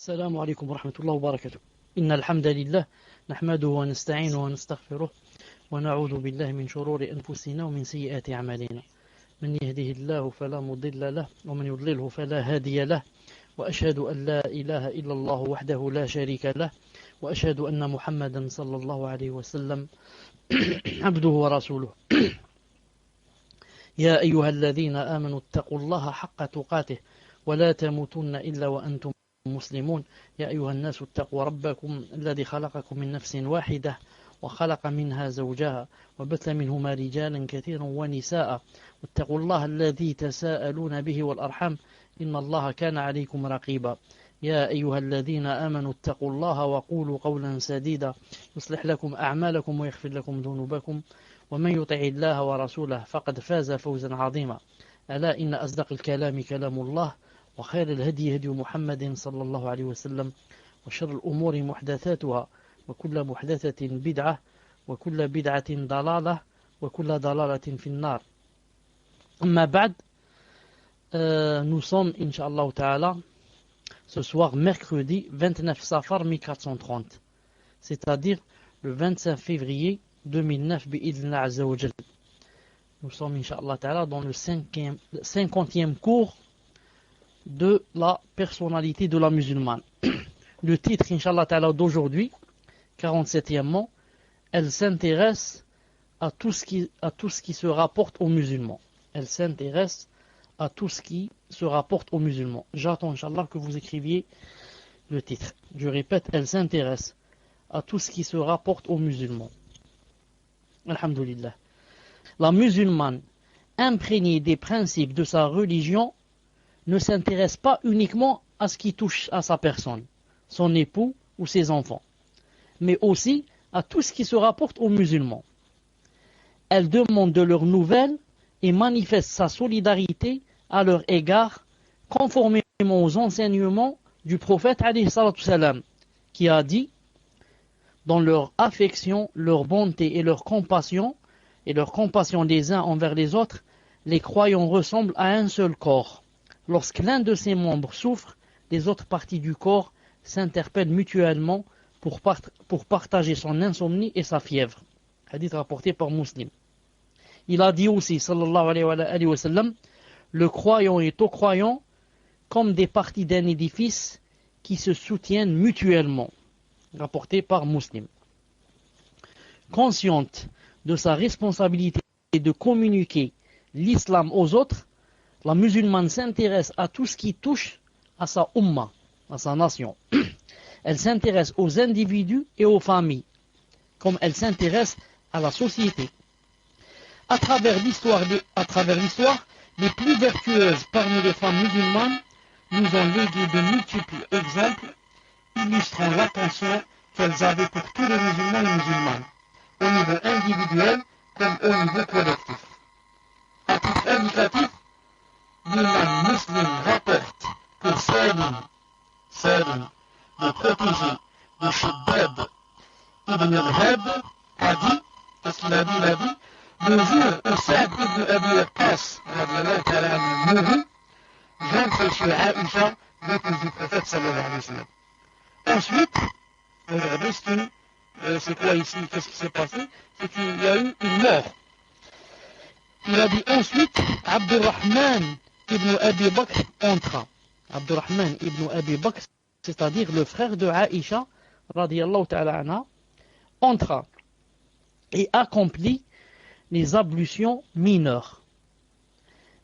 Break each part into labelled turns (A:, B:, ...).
A: السلام عليكم ورحمة الله وبركاته. إن الحمد لله نحمده ونستعينه ونستغفره ونعوذ بالله من شرور أنفسنا ومن سيئات أعمالنا. من يهده الله فلا مضل له ومن يضلله فلا هادي له، وأشهد أن لا إله إلا الله وحده لا شريك له، وأشهد أن محمدا صلى الله عليه وسلم عبده ورسوله. يا أيها الذين آمنوا اتقوا الله حق تقاته ولا تموتن إلا وأنتم مسلمون. يا أيها الناس اتقوا ربكم الذي خلقكم من نفس واحدة وخلق منها زوجها وبث منهما رجالا كثيرا ونساء، واتقوا الله الذي تساءلون به والأرحام إن الله كان عليكم رقيبا. يا أيها الذين آمنوا اتقوا الله وقولوا قولا سديدا يصلح لكم أعمالكم ويغفر لكم ذنوبكم، ومن يطع الله ورسوله فقد فاز فوزا عظيما. ألا إن أصدق الكلام كلام الله، وخير الهدي هدي محمد صلى الله عليه وسلم، وشر الأمور محدثاتها، وكل محدثة بدعة، وكل بدعة ضلالة، وكل ضلالة في النار. أما بعد, nous sommes, Inch'Allah Ta'ala, ce soir, mercredi 29 Safar 1430, c'est-à-dire le 25 février 2009, bi'idhnillah azza wa jal. Nous sommes, Inch'Allah Ta'ala, dans le 50e cours de la personnalité de la musulmane. Le titre, Inch'Allah Ta'ala, d'aujourd'hui, 47e, elle s'intéresse à tout ce qui se rapporte aux musulmans. Elle s'intéresse à tout ce qui se rapporte aux musulmans. J'attends, Inch'Allah, que vous écriviez le titre. Je répète, elle s'intéresse à tout ce qui se rapporte aux musulmans. Alhamdulillah. La musulmane, imprégnée des principes de sa religion, ne s'intéresse pas uniquement à ce qui touche à sa personne, son époux ou ses enfants, mais aussi à tout ce qui se rapporte aux musulmans. Elle demande de leurs nouvelles et manifeste sa solidarité à leur égard, conformément aux enseignements du prophète alayhi salatu salam, qui a dit: dans leur affection, leur bonté et leur compassion des uns envers les autres, les croyants ressemblent à un seul corps. Lorsque l'un de ses membres souffre, les autres parties du corps s'interpellent mutuellement pour partager son insomnie et sa fièvre. Hadith rapporté par Muslim. Il a dit aussi, sallallahu alayhi wa sallam, le croyant est au croyant comme des parties d'un édifice qui se soutiennent mutuellement. Rapporté par Muslim. Consciente de sa responsabilité de communiquer l'islam aux autres, la musulmane s'intéresse à tout ce qui touche à sa umma, à sa nation. Elle s'intéresse aux individus et aux familles, comme elle s'intéresse à la société. À travers l'histoire, les plus vertueuses parmi les femmes musulmanes nous ont légué de multiples exemples illustrant l'attention qu'elles avaient pour tous les musulmans et musulmanes, au niveau individuel comme au niveau collectif. À titre indicatif, l'imam Muslim rapporte que Salim, le protégé de Shiddad ibn al-Hab, a dit, parce qu'il a dit, le jour où Sa'd ibn Abi Waqqas mourut, j'entre chez Aïcha, l'épouse du prophète sallallahu alayhi wa sallam. Ensuite, regardez c'est quoi ici, qu'est-ce qui s'est passé? C'est qu'il y a eu une mort. Il a dit ensuite, Abdurrahman ibn Abi Bakr entra. Abdurrahman ibn Abi Bakr, c'est-à-dire le frère de Aïcha, radiyallahu ta'ala anha, entra et accomplit les ablutions mineures.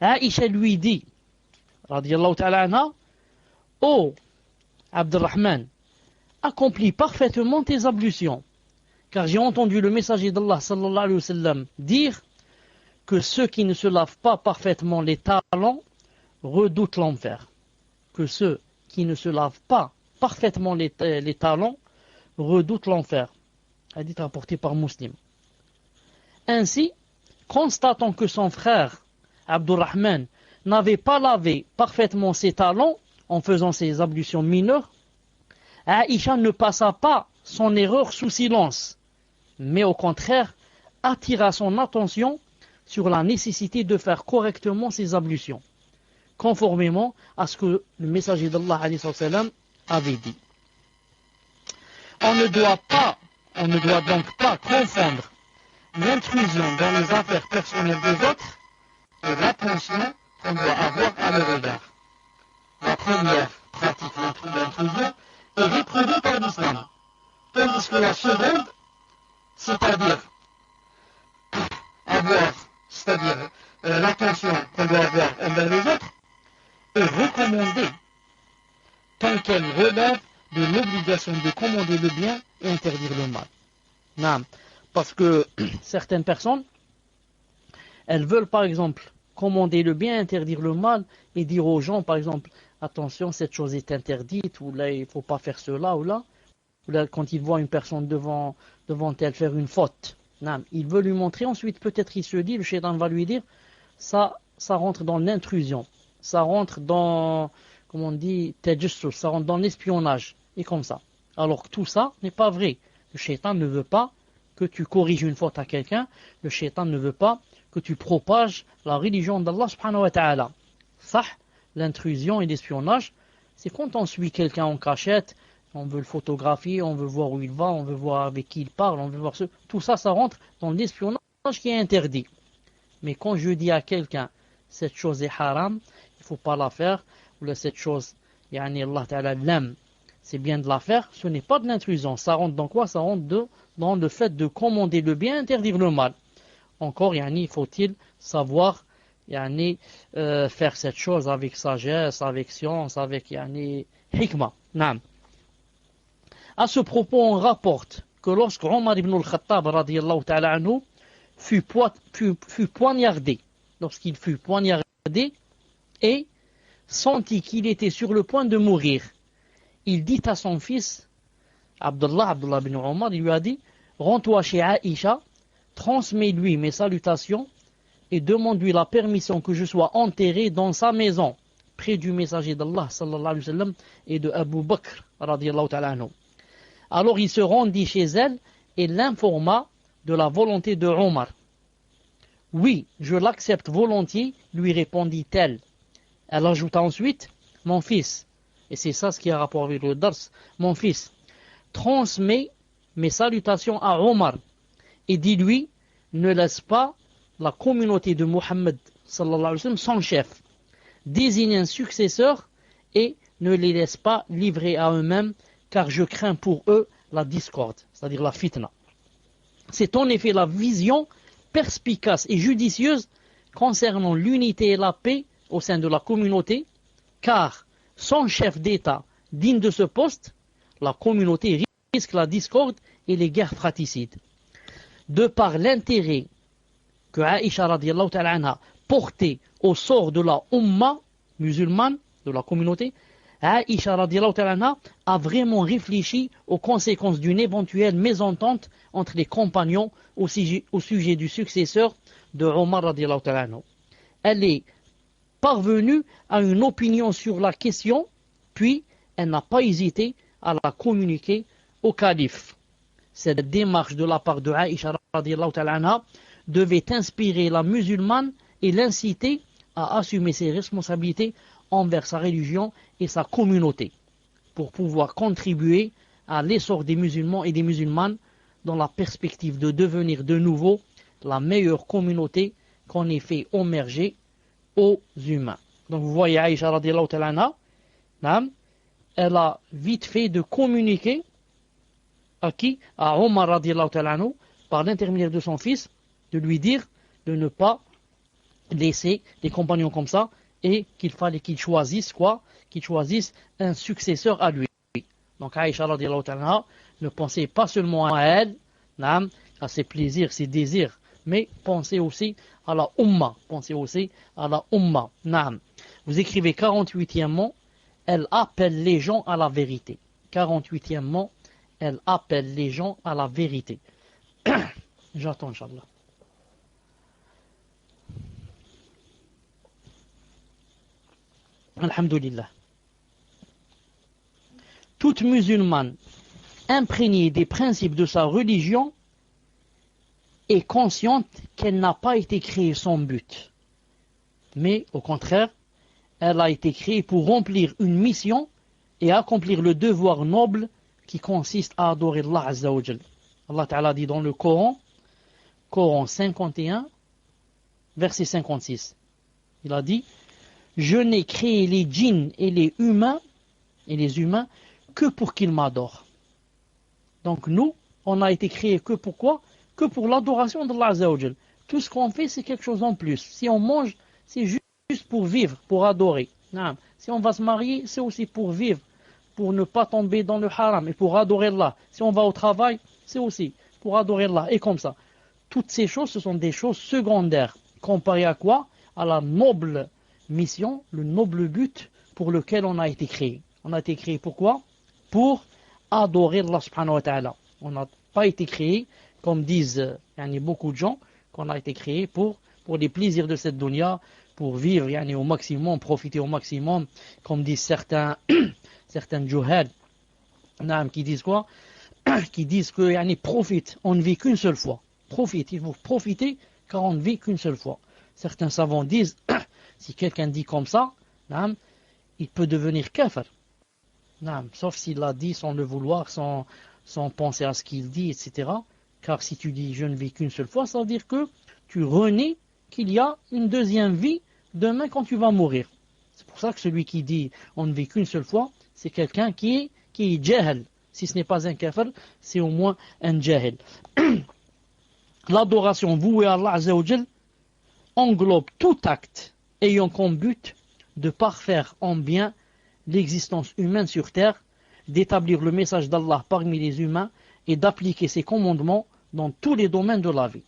A: Aïcha lui dit, radiyallahu ta'ala anha, ô Abdurrahman, accomplis parfaitement tes ablutions, car j'ai entendu le messager d'Allah sallallahu alayhi wa sallam dire que ceux qui ne se lavent pas parfaitement les talons redoutent l'enfer. Que ceux qui ne se lavent pas parfaitement les talons redoutent l'enfer. Hadith rapporté par Muslim. Ainsi, constatant que son frère Abdurrahman n'avait pas lavé parfaitement ses talons en faisant ses ablutions mineures, Aïcha ne passa pas son erreur sous silence, mais au contraire attira son attention sur la nécessité de faire correctement ses ablutions, conformément à ce que le messager d'Allah avait dit. On ne doit donc pas confondre l'intrusion dans les affaires personnelles des autres et l'attention qu'on doit avoir à leur égard. La première pratique d'intrusion est réprouvée par l'islam, tandis que la seconde, c'est-à-dire l'attention qu'on doit avoir envers les autres, est recommandée tant qu'elle relève de l'obligation de commander le bien et interdire le mal. Non, parce que certaines personnes, elles veulent par exemple commander le bien, interdire le mal et dire aux gens par exemple, attention, cette chose est interdite, ou là il ne faut pas faire cela, ou là quand ils voient une personne devant elle faire une faute, non, il veut lui montrer, ensuite peut-être il se dit, le shaitan va lui dire, ça rentre dans l'intrusion, ça rentre dans, comme on dit, tajassus, ça rentre dans l'espionnage, et comme ça. Alors que tout ça n'est pas vrai. Le shaitan ne veut pas que tu corriges une faute à quelqu'un, le shaitan ne veut pas que tu propages la religion d'Allah subhanahu wa ta'ala. Ça, l'intrusion et l'espionnage, c'est quand on suit quelqu'un en cachette, on veut le photographier, on veut voir où il va, on veut voir avec qui il parle, on veut voir tout ça, ça rentre dans l'espionnage qui est interdit. Mais quand je dis à quelqu'un, cette chose est haram, il ne faut pas la faire, ou cette chose, Allah ta'ala l'aime, c'est bien de la faire, ce n'est pas de l'intrusion. Ça rentre dans quoi? Ça rentre dans le fait de commander le bien, interdire le mal. Encore, faut-il savoir faire cette chose avec sagesse, avec science, avec hikmah. Naam. À ce propos, on rapporte que lorsque Omar ibn al-Khattab radiyallahu ta'ala anhu fut poignardé, lorsqu'il fut poignardé et sentit qu'il était sur le point de mourir, il dit à son fils, Abdullah ibn Omar, il lui a dit, rends-toi chez Aïcha, transmets-lui mes salutations et demande-lui la permission que je sois enterré dans sa maison, près du messager d'Allah sallallahu alayhi wa sallam et de Abu Bakr radiyallahu ta'ala anhu. Alors il se rendit chez elle et l'informa de la volonté de Omar. Oui, je l'accepte volontiers, lui répondit-elle. Elle ajouta ensuite, mon fils, et c'est ça ce qui a rapport avec le dars, mon fils, transmets mes salutations à Omar et dis-lui, ne laisse pas la communauté de Muhammad sallallahu alayhi wa sallam sans chef. Désigne un successeur et ne les laisse pas livrer à eux-mêmes, car je crains pour eux la discorde, c'est-à-dire la fitna. C'est en effet la vision perspicace et judicieuse concernant l'unité et la paix au sein de la communauté, car sans chef d'État digne de ce poste, la communauté risque la discorde et les guerres fratricides. De par l'intérêt que Aïcha radiyallahu ta'ala anha portait au sort de la Ummah musulmane, de la communauté, Aïcha radiyallahu ta'ala anha a vraiment réfléchi aux conséquences d'une éventuelle mésentente entre les compagnons au sujet du successeur de Omar radiyallahu ta'ala anhu. Elle est parvenue à une opinion sur la question, puis elle n'a pas hésité à la communiquer au calife. Cette démarche de la part de Aïcha radiyallahu ta'ala anha devait inspirer la musulmane et l'inciter à assumer ses responsabilités envers sa religion et sa communauté, pour pouvoir contribuer à l'essor des musulmans et des musulmanes dans la perspective de devenir de nouveau la meilleure communauté qu'on ait fait émerger aux humains. Donc vous voyez Aïcha radiyallahu ta'ala anha, elle a vite fait de communiquer à qui? À Omar radiyallahu ta'ala anhu, par l'intermédiaire de son fils, de lui dire de ne pas laisser des compagnons comme ça, et qu'il fallait qu'il choisisse quoi? Qu'il choisisse un successeur à lui. Donc Aïcha radiyallahu ta'ala ne pensait pas seulement à elle, à ses plaisirs, ses désirs, mais pensez aussi à la Ummah. Pensez aussi à la Ummah. Vous écrivez 48e, elle appelle les gens à la vérité. 48e, elle appelle les gens à la vérité. J'attends, Inch'Allah. Alhamdulillah. Toute musulmane imprégnée des principes de sa religion est consciente qu'elle n'a pas été créée sans but. Mais au contraire, elle a été créée pour remplir une mission et accomplir le devoir noble qui consiste à adorer Allah Azza wa Jal. Allah Ta'ala dit dans le Coran 51, verset 56. Il a dit: je n'ai créé les djinns et les humains que pour qu'ils m'adorent. Donc nous, on a été créés que pour quoi? Que pour l'adoration d'Allah Azza wa Jal. Tout ce qu'on fait, c'est quelque chose en plus. Si on mange, c'est juste pour vivre, pour adorer. Si on va se marier, c'est aussi pour vivre, pour ne pas tomber dans le haram et pour adorer Allah. Si on va au travail, c'est aussi pour adorer Allah. Et comme ça, toutes ces choses, ce sont des choses secondaires. Comparé à quoi? À la noble mission, le noble but pour lequel on a été créé. On a été créé pourquoi? Pour adorer Allah subhanahu wa ta'ala. On n'a pas été créé, comme disent beaucoup de gens, qu'on a été créé pour les plaisirs de cette dunya, pour vivre au maximum, profiter au maximum, comme disent certains juhad, qui disent quoi? Qui disent que profite, on ne vit qu'une seule fois. Profite, il faut profiter car on ne vit qu'une seule fois. Certains savants disent, si quelqu'un dit comme ça, il peut devenir kafir. Sauf s'il l'a dit sans le vouloir, sans penser à ce qu'il dit, etc. Car si tu dis je ne vis qu'une seule fois, ça veut dire que tu renies qu'il y a une deuxième vie demain quand tu vas mourir. C'est pour ça que celui qui dit on ne vit qu'une seule fois, c'est quelqu'un qui est jahil. Si ce n'est pas un kafir, c'est au moins un jahil. L'adoration vouée à Allah Azza wa Jal englobe tout acte ayant comme but de parfaire en bien l'existence humaine sur terre, d'établir le message d'Allah parmi les humains et d'appliquer ses commandements dans tous les domaines de la vie.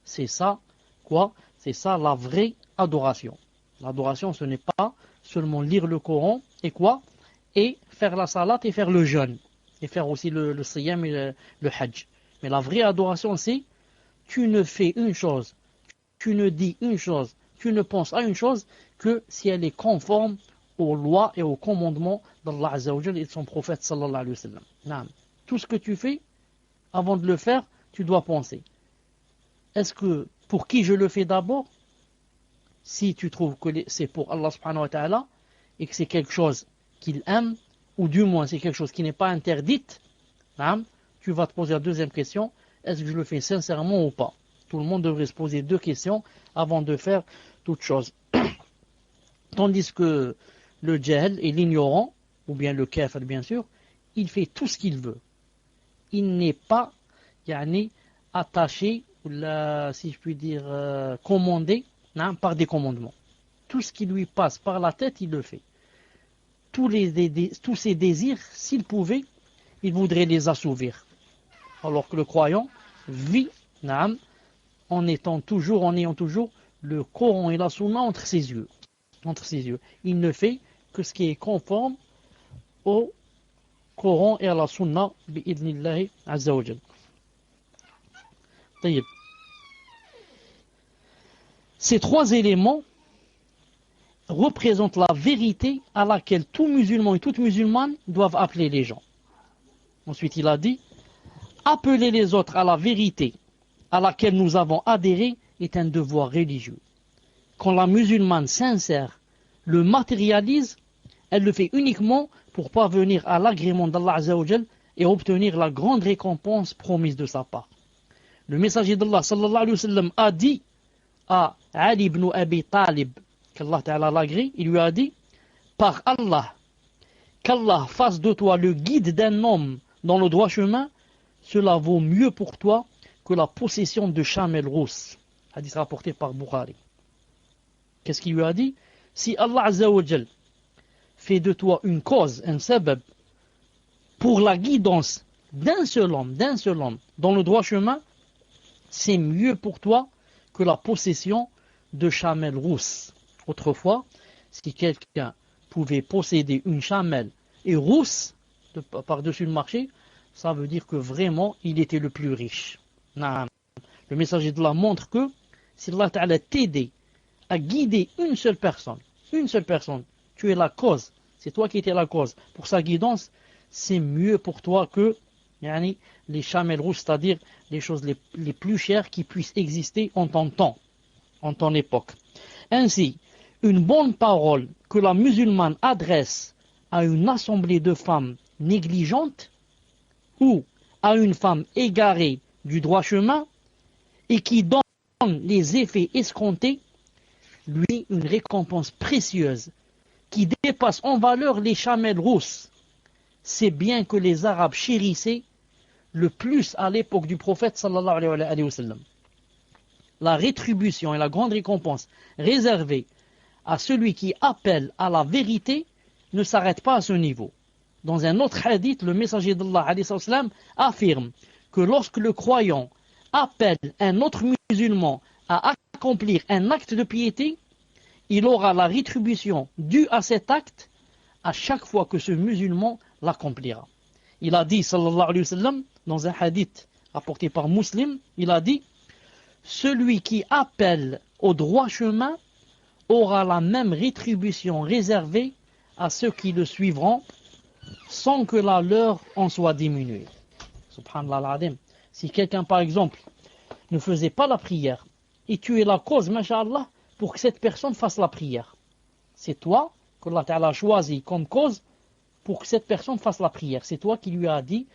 A: C'est ça, quoi? C'est ça la vraie adoration. L'adoration, ce n'est pas seulement lire le Coran et quoi? Et faire la salat et faire le jeûne. Et faire aussi le siyam et le hajj. Mais la vraie adoration, c'est tu ne fais une chose, tu ne dis une chose, tu ne penses à une chose que si elle est conforme aux lois et aux commandements d'Allah Azza wa Jal et de son prophète sallallahu alayhi wa sallam. Tout ce que tu fais, avant de le faire, tu dois penser. Est-ce que pour qui je le fais d'abord? Si tu trouves que c'est pour Allah subhanahu wa ta'ala et que c'est quelque chose qu'il aime, ou du moins c'est quelque chose qui n'est pas interdite, tu vas te poser la deuxième question, est-ce que je le fais sincèrement ou pas? Tout le monde devrait se poser deux questions avant de faire toute chose. Tandis que le jahl et l'ignorant, ou bien le kafir bien sûr, il fait tout ce qu'il veut. Il n'est pas attaché, si je puis dire, commandé par des commandements. Tout ce qui lui passe par la tête, il le fait. Tous ses désirs, s'il pouvait, il voudrait les assouvir. Alors que le croyant vit en ayant toujours le Coran et la Sunna entre ses yeux. Il ne fait que ce qui est conforme au Coran et à la Sunna bi'idnillahi azza wa jal. Ces trois éléments représentent la vérité à laquelle tout musulman et toute musulmane doivent appeler les gens. Ensuite, il a dit: appeler les autres à la vérité à laquelle nous avons adhéré est un devoir religieux. Quand la musulmane sincère le matérialise, elle le fait uniquement pour parvenir à l'agrément d'Allah Azza wa Jal et obtenir la grande récompense promise de sa part. Le messager d'Allah sallallahu alayhi wa sallam a dit à Ali ibn Abi Talib, qu'Allah Ta'ala l'agrée, il lui a dit: par Allah, qu'Allah fasse de toi le guide d'un homme dans le droit chemin, cela vaut mieux pour toi que la possession de chamelles rousses. Hadith rapporté par Bukhari. Qu'est-ce qu'il lui a dit? Si Allah Azza wa Jal fait de toi une cause, un sabab, pour la guidance d'un seul homme dans le droit chemin, c'est mieux pour toi que la possession de chamelles rousses. Autrefois, si quelqu'un pouvait posséder une chamelle et rousse par-dessus le marché, ça veut dire que vraiment il était le plus riche. Le messager d'Allah montre que si Allah Ta'ala t'aidait à guider une seule personne, tu es la cause, c'est toi qui étais la cause pour sa guidance, c'est mieux pour toi que les chamelles rousses, c'est-à-dire les choses les plus chères qui puissent exister en ton temps, en ton époque. Ainsi, une bonne parole que la musulmane adresse à une assemblée de femmes négligentes ou à une femme égarée du droit chemin et qui donne les effets escomptés, lui une récompense précieuse qui dépasse en valeur les chamelles rousses. C'est bien que les Arabes chérissaient le plus à l'époque du prophète sallallahu alayhi wa sallam. La rétribution et la grande récompense réservée à celui qui appelle à la vérité ne s'arrête pas à ce niveau. Dans un autre hadith, le messager d'Allah alayhi wa sallam affirme que lorsque le croyant appelle un autre musulman à accomplir un acte de piété, il aura la rétribution due à cet acte à chaque fois que ce musulman l'accomplira. Il a dit, sallallahu alayhi wa sallam, dans un hadith rapporté par Muslim, il a dit, celui qui appelle au droit chemin aura la même rétribution réservée à ceux qui le suivront sans que la leur en soit diminuée. Subhanallah al-Azim. Si quelqu'un, par exemple, ne faisait pas la prière, et tu es la cause, masha'Allah, pour que cette personne fasse la prière. C'est toi que Allah Ta'ala a choisi comme cause pour que cette personne fasse la prière. C'est toi qui lui as dit,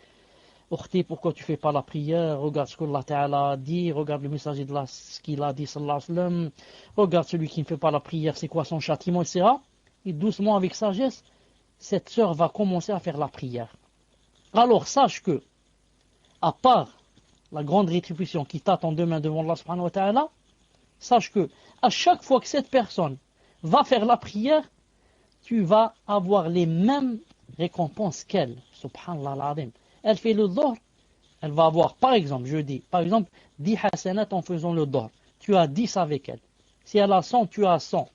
A: Ukhti, pourquoi tu ne fais pas la prière? Regarde ce que Allah Ta'ala a dit, regarde le messager de Allah, ce qu'il a dit, sallallahu alayhi wa sallam. Regarde celui qui ne fait pas la prière, c'est quoi son châtiment, etc. Et doucement, avec sagesse, cette sœur va commencer à faire la prière. Alors, sache que, à part la grande rétribution qui t'attend demain devant Allah subhanahu wa ta'ala, sache que, à chaque fois que cette personne va faire la prière, tu vas avoir les mêmes récompenses qu'elle. Subhanallah al-Azim. Elle fait le dhuhr, elle va avoir, par exemple, 10 hasanat en faisant le dhuhr. Tu as 10 avec elle. Si elle a 100, tu as 100.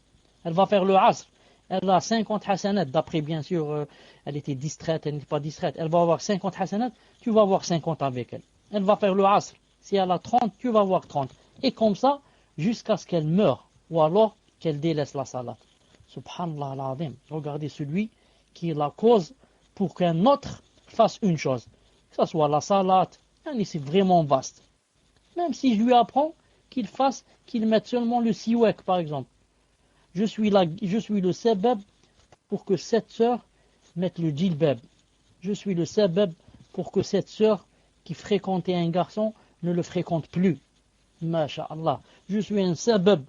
A: Elle va faire le asr. Elle a 50 hasanat. D'après, bien sûr, elle était distraite, elle n'était pas distraite. Elle va avoir 50 hasanat, tu vas avoir 50 avec elle. Elle va faire le asr. Si elle a 30, tu vas avoir 30. Et comme ça, jusqu'à ce qu'elle meure. Ou alors qu'elle délaisse la salat. Subhanallah al-Azim. Regardez celui qui est la cause pour qu'un autre fasse une chose. Que ce soit la salat, c'est vraiment vaste. Même si je lui apprends qu'il mette seulement le siwak, par exemple. Je suis le sabab pour que cette sœur mette le djilbab. Je suis le sabab pour que cette sœur qui fréquentait un garçon ne le fréquente plus. Masha'Allah. Je suis un sabab,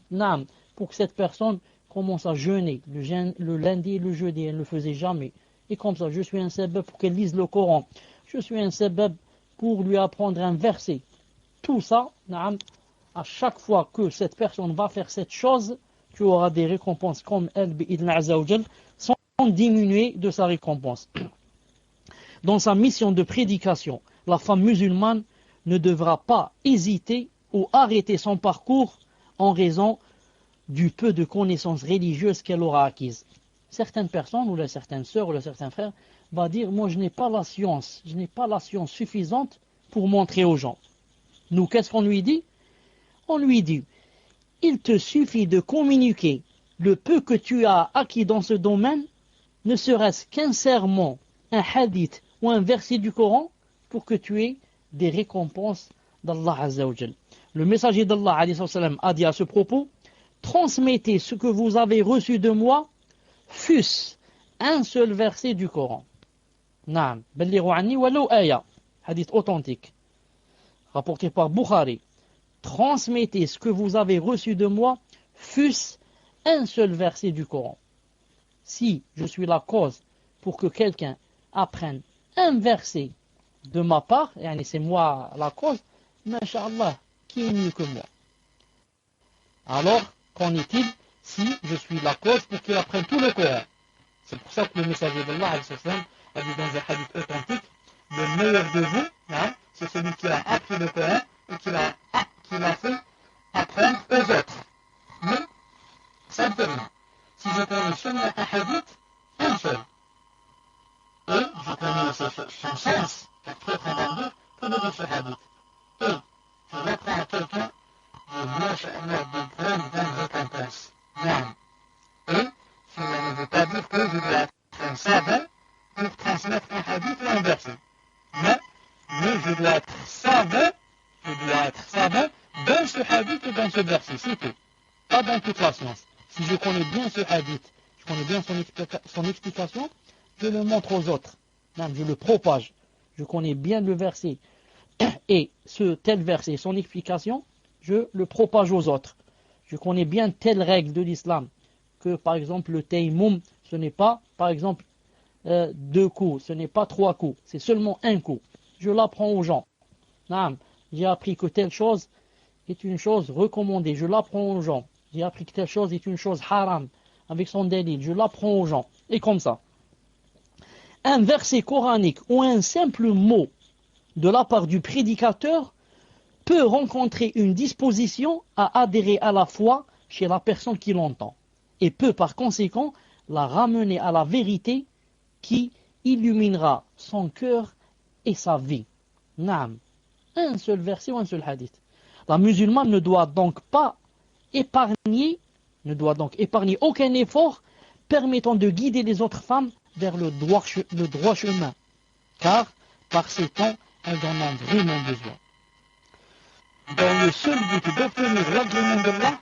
A: pour que cette personne commence à jeûner le lundi et le jeudi. Elle ne le faisait jamais. Et comme ça, je suis un sabab pour qu'elle lise le Coran. Je suis un sabab pour lui apprendre un verset. Tout ça, à chaque fois que cette personne va faire cette chose, tu auras des récompenses comme elle, bi'idhn azza wa jal, sans diminuer de sa récompense. Dans sa mission de prédication, la femme musulmane ne devra pas hésiter ou arrêter son parcours en raison du peu de connaissances religieuses qu'elle aura acquises. Certaines personnes, ou certaines sœurs, ou certains frères, vont dire, moi je n'ai pas la science suffisante pour montrer aux gens. Nous, qu'est-ce qu'on lui dit? On lui dit, il te suffit de communiquer le peu que tu as acquis dans ce domaine, ne serait-ce qu'un sermon, un hadith ou un verset du Coran, pour que tu aies des récompenses d'Allah Azza wa Jal. Le messager d'Allah a dit à ce propos, transmettez ce que vous avez reçu de moi, fût-ce un seul verset du Coran. Naam, ballighu anni walau aya, hadith authentique, rapporté par Bukhari. Transmettez ce que vous avez reçu de moi, fût-ce un seul verset du Coran. Si je suis la cause pour que quelqu'un apprenne un verset de ma part, et c'est moi la cause, masha'Allah, qui est mieux que moi? Alors, qu'en est-il si je suis la cause pour qu'il apprenne tout le Coran? C'est pour ça que le messager d'Allah a dit dans un hadith authentique, le meilleur de vous, c'est celui qui a appris le Coran et qui l'a fait apprendre aux autres. Mais, simplement, si je connais seulement un hadith, un seul, et je connais son sens, la profondeur de ce hadith, et je l'apprends à quelqu'un, je masha'Allah de grande récompense. Et cela ne veut pas dire que je dois être un savant pour transmettre un hadith ou un verset. Mais je dois être savant dans ce hadith et dans ce verset, c'est tout. Pas dans toute la science. Si je connais bien ce hadith, je connais bien son explication, je le montre aux autres. Je le propage. Je connais bien le verset. Et ce tel verset, son explication, je le propage aux autres. Je connais bien telle règle de l'islam. Que par exemple le tayammum, ce n'est pas par exemple 2 coups, ce n'est pas 3 coups, c'est seulement un coup. Je l'apprends aux gens. J'ai appris que telle chose est une chose recommandée, je l'apprends aux gens. J'ai appris que telle chose est une chose haram, avec son dalil, je l'apprends aux gens. Et comme ça. Un verset coranique ou un simple mot de la part du prédicateur peut rencontrer une disposition à adhérer à la foi chez la personne qui l'entend et peut par conséquent la ramener à la vérité qui illuminera son cœur et sa vie. Naam. Un seul verset ou un seul hadith. La musulmane ne doit donc épargner aucun effort permettant de guider les autres femmes vers le droit chemin, car par ces temps, elles en ont vraiment besoin. Dans le seul but d'obtenir l'agrément d'Allah,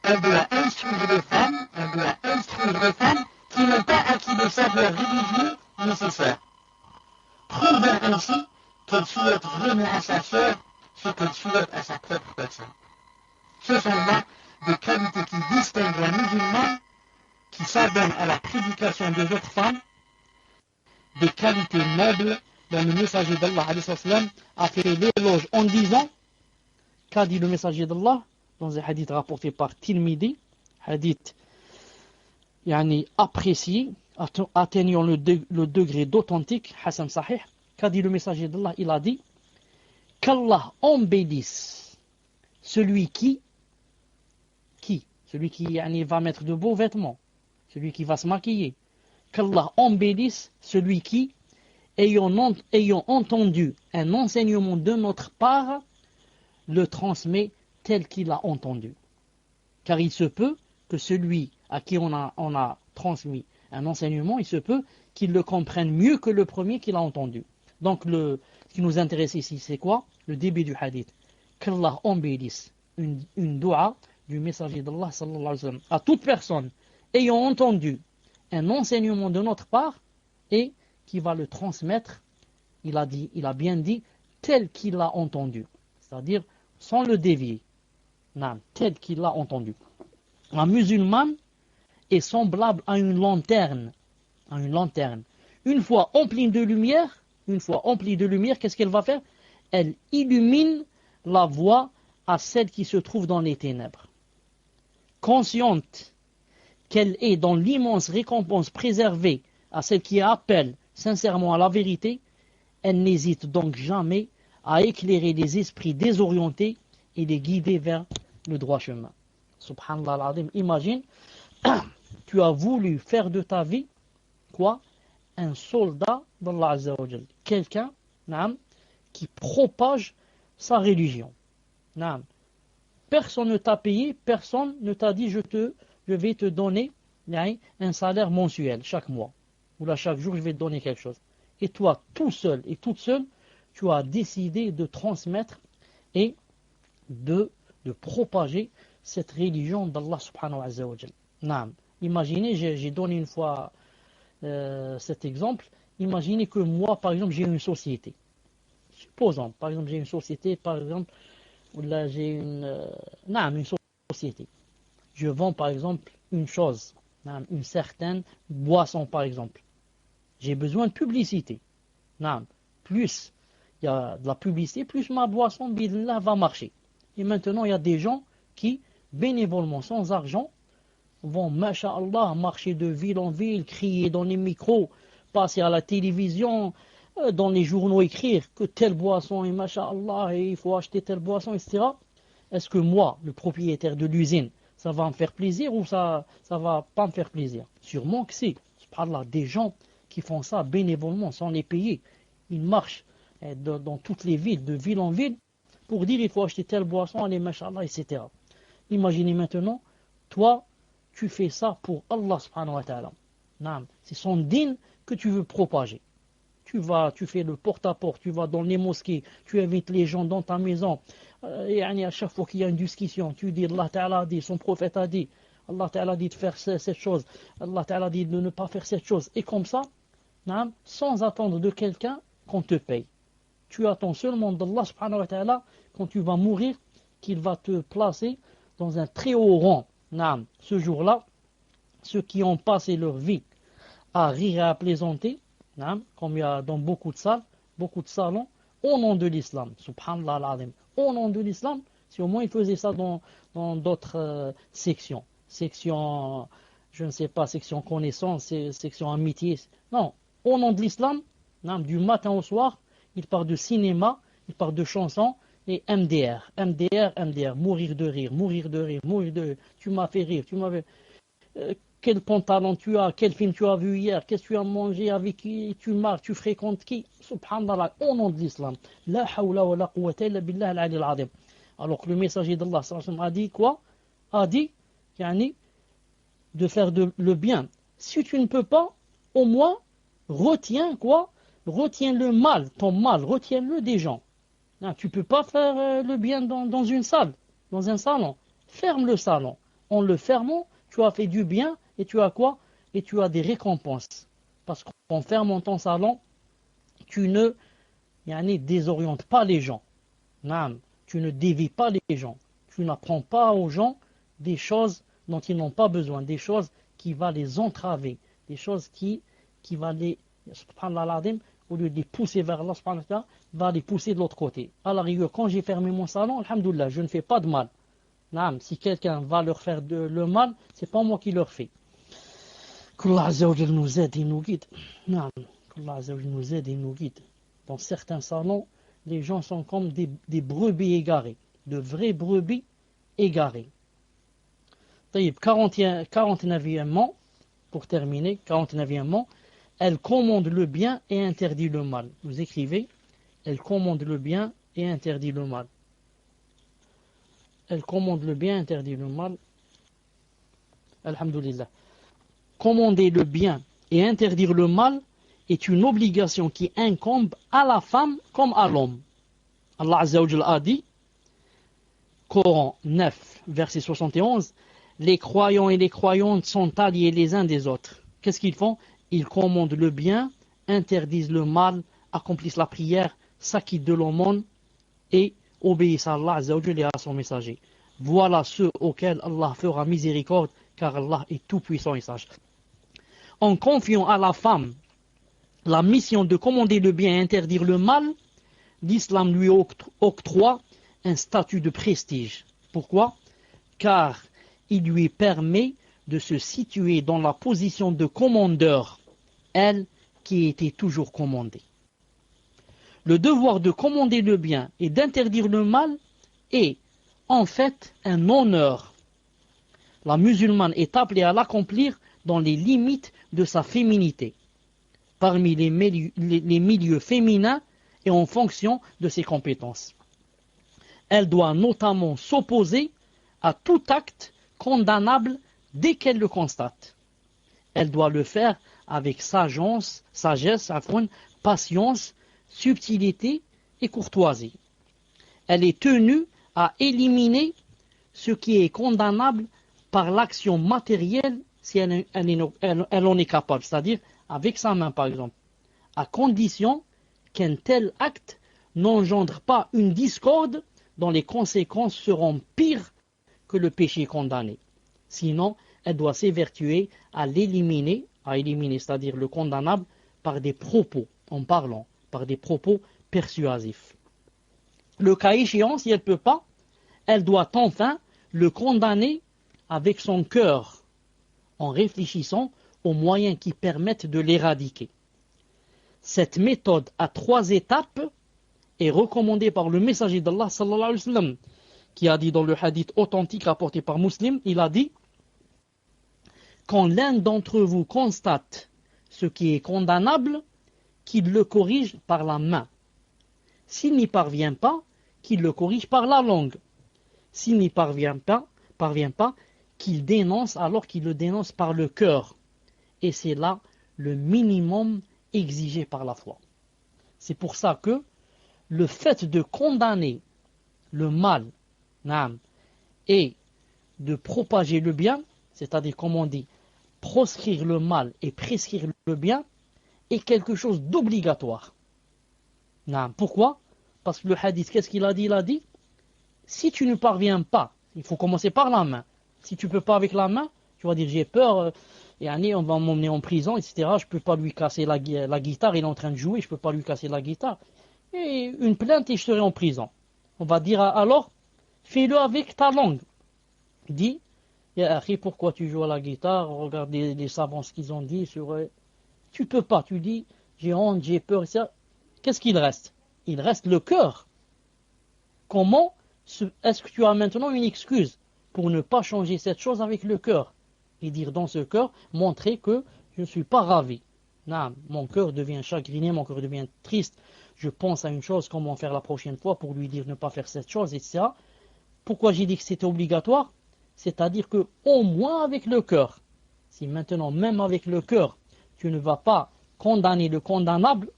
A: elle doit instruire les femmes qui n'ont pas acquis le savoir religieux nécessaire, prouvant ainsi qu'elle souhaite vraiment à sa sœur ce qu'elle souhaite à sa propre personne. Ce sont là des qualités qui distinguent la musulmane qui s'adonne à la prédication des autres femmes, des qualités nobles dont le messager d'Allah a fait l'éloge en disant, qu'a dit le messager d'Allah dans un hadith rapporté par Tirmidhi, hadith apprécié, atteignant le degré d'authentique, Hassan Sahih. Qu'a dit le messager d'Allah? Il a dit qu'Allah embellisse celui qui va mettre de beaux vêtements, celui qui va se maquiller. Qu'Allah embellisse celui qui, ayant entendu un enseignement de notre part, le transmet tel qu'il a entendu. Car il se peut que celui à qui on a transmis un enseignement, il se peut qu'il le comprenne mieux que le premier qu'il a entendu. Donc ce qui nous intéresse ici, c'est quoi? Le début du hadith. Qu'Allah embellisse une dua du messager d'Allah sallallahu alayhi wa sallam à toute personne ayant entendu un enseignement de notre part et qui va le transmettre, il a bien dit, tel qu'il l'a entendu. C'est-à-dire sans le dévier. Non, tel qu'il l'a entendu. La musulmane est semblable à une lanterne. Une fois emplie de lumière, qu'est-ce qu'elle va faire? Elle illumine la voie à celle qui se trouve dans les ténèbres. Consciente qu'elle est dans l'immense récompense préservée à celle qui appelle sincèrement à la vérité, elle n'hésite donc jamais à éclairer les esprits désorientés et les guider vers le droit chemin. Subhanallah al-Azim, imagine, tu as voulu faire de ta vie, quoi? Un soldat d'Allah Azza wa Jal. Quelqu'un, qui propage sa religion. Personne ne t'a payé, personne ne t'a dit je vais te donner un salaire mensuel chaque mois. Ou là chaque jour je vais te donner quelque chose. Et toi, tout seul et toute seule, tu as décidé de transmettre et de propager cette religion d'Allah subhanahu wa ta'ala. Imaginez, j'ai donné une fois cet exemple. Imaginez que moi, par exemple, j'ai une société. Supposons, par exemple, j'ai une société, par exemple, où là j'ai une société. Je vends, par exemple, une chose, une certaine boisson, par exemple. J'ai besoin de publicité. Plus il y a de la publicité, plus ma boisson là va marcher. Et maintenant, il y a des gens qui, bénévolement, sans argent, vont, masha'Allah, marcher de ville en ville, crier dans les micros, passer à la télévision, dans les journaux, écrire que telle boisson est masha'Allah et il faut acheter telle boisson, etc. Est-ce que moi, le propriétaire de l'usine, ça va me faire plaisir ou ça va pas me faire plaisir? Sûrement que c'est. Subhanallah, des gens qui font ça bénévolement, sans les payer. Ils marchent dans toutes les villes, de ville en ville, pour dire il faut acheter telle boisson, allez, masha'Allah, etc. Imaginez maintenant, toi, tu fais ça pour Allah subhanahu wa ta'ala. C'est son dîn que tu veux propager. Tu fais le porte-à-porte, tu vas dans les mosquées, tu invites les gens dans ta maison, et à chaque fois qu'il y a une discussion, tu dis Allah ta'ala a dit, son prophète a dit, Allah Ta'ala dit de faire cette chose, Allah Ta'ala dit de ne pas faire cette chose, et comme ça, sans attendre de quelqu'un qu'on te paye. Tu attends seulement d'Allah subhanahu wa ta'ala, quand tu vas mourir, qu'il va te placer dans un très haut rang. Ce jour-là, ceux qui ont passé leur vie à rire et à plaisanter, comme il y a dans beaucoup de salles, beaucoup de salons, au nom de l'islam, subhanallah al-azim, au nom de l'islam, si au moins ils faisaient ça dans d'autres sections, section, je ne sais pas, section connaissance, section amitié, non, au nom de l'islam, du matin au soir, il parle de cinéma, il parle de chansons, et MDR, mourir de rire, mourir de rire, mourir de rire, tu m'as fait rire, tu m'as fait... quel pantalon tu as, quel film tu as vu hier, qu'est-ce que tu as mangé, avec qui tu marches, tu fréquentes qui, subhanallah, au nom de l'islam, la hawla wa la quwwata illa billah al-ali al-azim. Alors que le messager d'Allah a dit quoi? A dit, de faire le bien. Si tu ne peux pas, au moins, retiens quoi? Retiens le mal, ton mal, retiens-le des gens. Tu ne peux pas faire le bien dans une salle, dans un salon. Ferme le salon. En le fermant, tu as fait du bien et tu as quoi? Et tu as des récompenses. Parce qu'en fermant ton salon, tu ne désorientes pas les gens. Tu ne dévies pas les gens. Tu n'apprends pas aux gens des choses dont ils n'ont pas besoin, des choses qui vont les entraver, des choses qui vont les, subhanallah, au lieu de les pousser vers Allah, subhanahu wa ta'ala, va les pousser de l'autre côté. À la rigueur, quand j'ai fermé mon salon, alhamdoulilah, je ne fais pas de mal. Si quelqu'un va leur faire le mal, c'est pas moi qui leur fais. Qu'Allah Azza wa Jal nous aide et nous guide. Qu'Allah Azza wa Jal nous aide et nous guide. Dans certains salons, les gens sont comme des brebis égarées, de vraies brebis égarées. 49e, pour terminer, 49e, elle commande le bien et interdit le mal. Vous écrivez, elle commande le bien et interdit le mal. Elle commande le bien, interdit le mal. Alhamdulillah. Commander le bien et interdire le mal est une obligation qui incombe à la femme comme à l'homme. Allah Azza wa Jal a dit, Coran 9, verset 71, les croyants et les croyantes sont alliés les uns des autres. Qu'est-ce qu'ils font? Ils commandent le bien, interdisent le mal, accomplissent la prière, s'acquittent de l'aumône et obéissent à Allah Azza wa Jal et à son messager. Voilà ceux auxquels Allah fera miséricorde, car Allah est tout puissant et sage. En confiant à la femme la mission de commander le bien et interdire le mal, l'islam lui octroie un statut de prestige. Pourquoi? Car il lui permet de se situer dans la position de commandeur, elle qui était toujours commandée. Le devoir de commander le bien et d'interdire le mal est en fait un honneur. La musulmane est appelée à l'accomplir dans les limites de sa féminité, parmi les milieux féminins et en fonction de ses compétences. Elle doit notamment s'opposer à tout acte condamnable dès qu'elle le constate. Elle doit le faire avec sagesse, patience, subtilité et courtoisie. Elle est tenue à éliminer ce qui est condamnable par l'action matérielle si elle en est capable, c'est-à-dire avec sa main par exemple, à condition qu'un tel acte n'engendre pas une discorde dont les conséquences seront pires que le péché condamné. Sinon, elle doit s'évertuer à l'éliminer, c'est-à-dire le condamnable, par des propos, en parlant, par des propos persuasifs. Le cas échéant, si elle ne peut pas, elle doit enfin le condamner avec son cœur, en réfléchissant aux moyens qui permettent de l'éradiquer. Cette méthode à 3 étapes est recommandée par le messager d'Allah sallallahu alayhi wa sallam, qui a dit dans le hadith authentique rapporté par Muslim, il a dit: quand l'un d'entre vous constate ce qui est condamnable, qu'il le corrige par la main. S'il n'y parvient pas, qu'il le corrige par la langue. S'il n'y parvient pas, qu'il dénonce alors qu'il le dénonce par le cœur. Et c'est là le minimum exigé par la foi. C'est pour ça que le fait de condamner le mal et de propager le bien, c'est-à-dire comme on dit, proscrire le mal et prescrire le bien, est quelque chose d'obligatoire. Pourquoi? Parce que le hadith, qu'est-ce qu'il a dit? Il a dit, si tu ne parviens pas, il faut commencer par la main. Si tu ne peux pas avec la main, tu vas dire j'ai peur, on va m'emmener en prison, etc. Je ne peux pas lui casser la guitare, il est en train de jouer, je ne peux pas lui casser la guitare. Et une plainte et je serai en prison. On va dire alors, fais-le avec ta langue. Dis, pourquoi tu joues à la guitare? Regarde les savants ce qu'ils ont dit sur... Tu peux pas, tu dis, j'ai honte, j'ai peur, etc. Qu'est-ce qu'il reste? Il reste le cœur. Comment est-ce que tu as maintenant une excuse pour ne pas changer cette chose avec le cœur? Et dire dans ce cœur, montrer que je ne suis pas ravi. Non, mon cœur devient chagriné, mon cœur devient triste. Je pense à une chose, comment faire la prochaine fois pour lui dire ne pas faire cette chose, etc. Pourquoi j'ai dit que c'était obligatoire? C'est-à-dire que au moins avec le cœur, si maintenant même avec le cœur, tu ne vas pas condamner le condamnable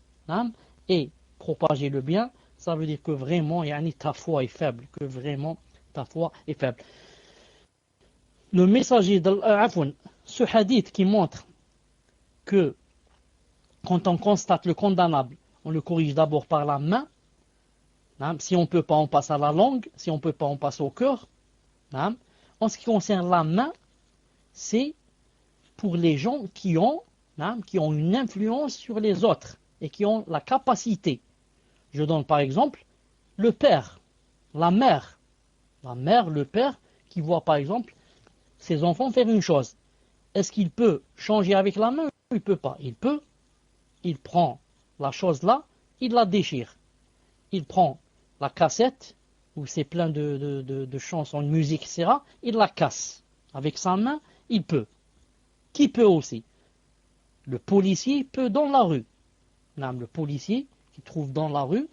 A: et propager le bien, ça veut dire que vraiment ta foi est faible, que vraiment ta foi est faible. Le messager ce hadith qui montre que quand on constate le condamnable, on le corrige d'abord par la main. Si on ne peut pas, on passe à la langue. Si on ne peut pas, on passe au cœur. En ce qui concerne la main, c'est pour les gens qui ont une influence sur les autres et qui ont la capacité. Je donne par exemple le père, la mère, le père qui voit par exemple ses enfants faire une chose. Est-ce qu'il peut changer avec la main ou il ne peut pas? Il peut. Il prend la chose là, il la déchire. Il prend la cassette, où c'est plein de chansons, de musique, etc. Il la casse. Avec sa main, il peut. Qui peut aussi? Le policier peut dans la rue. Le policier qui trouve dans la rue,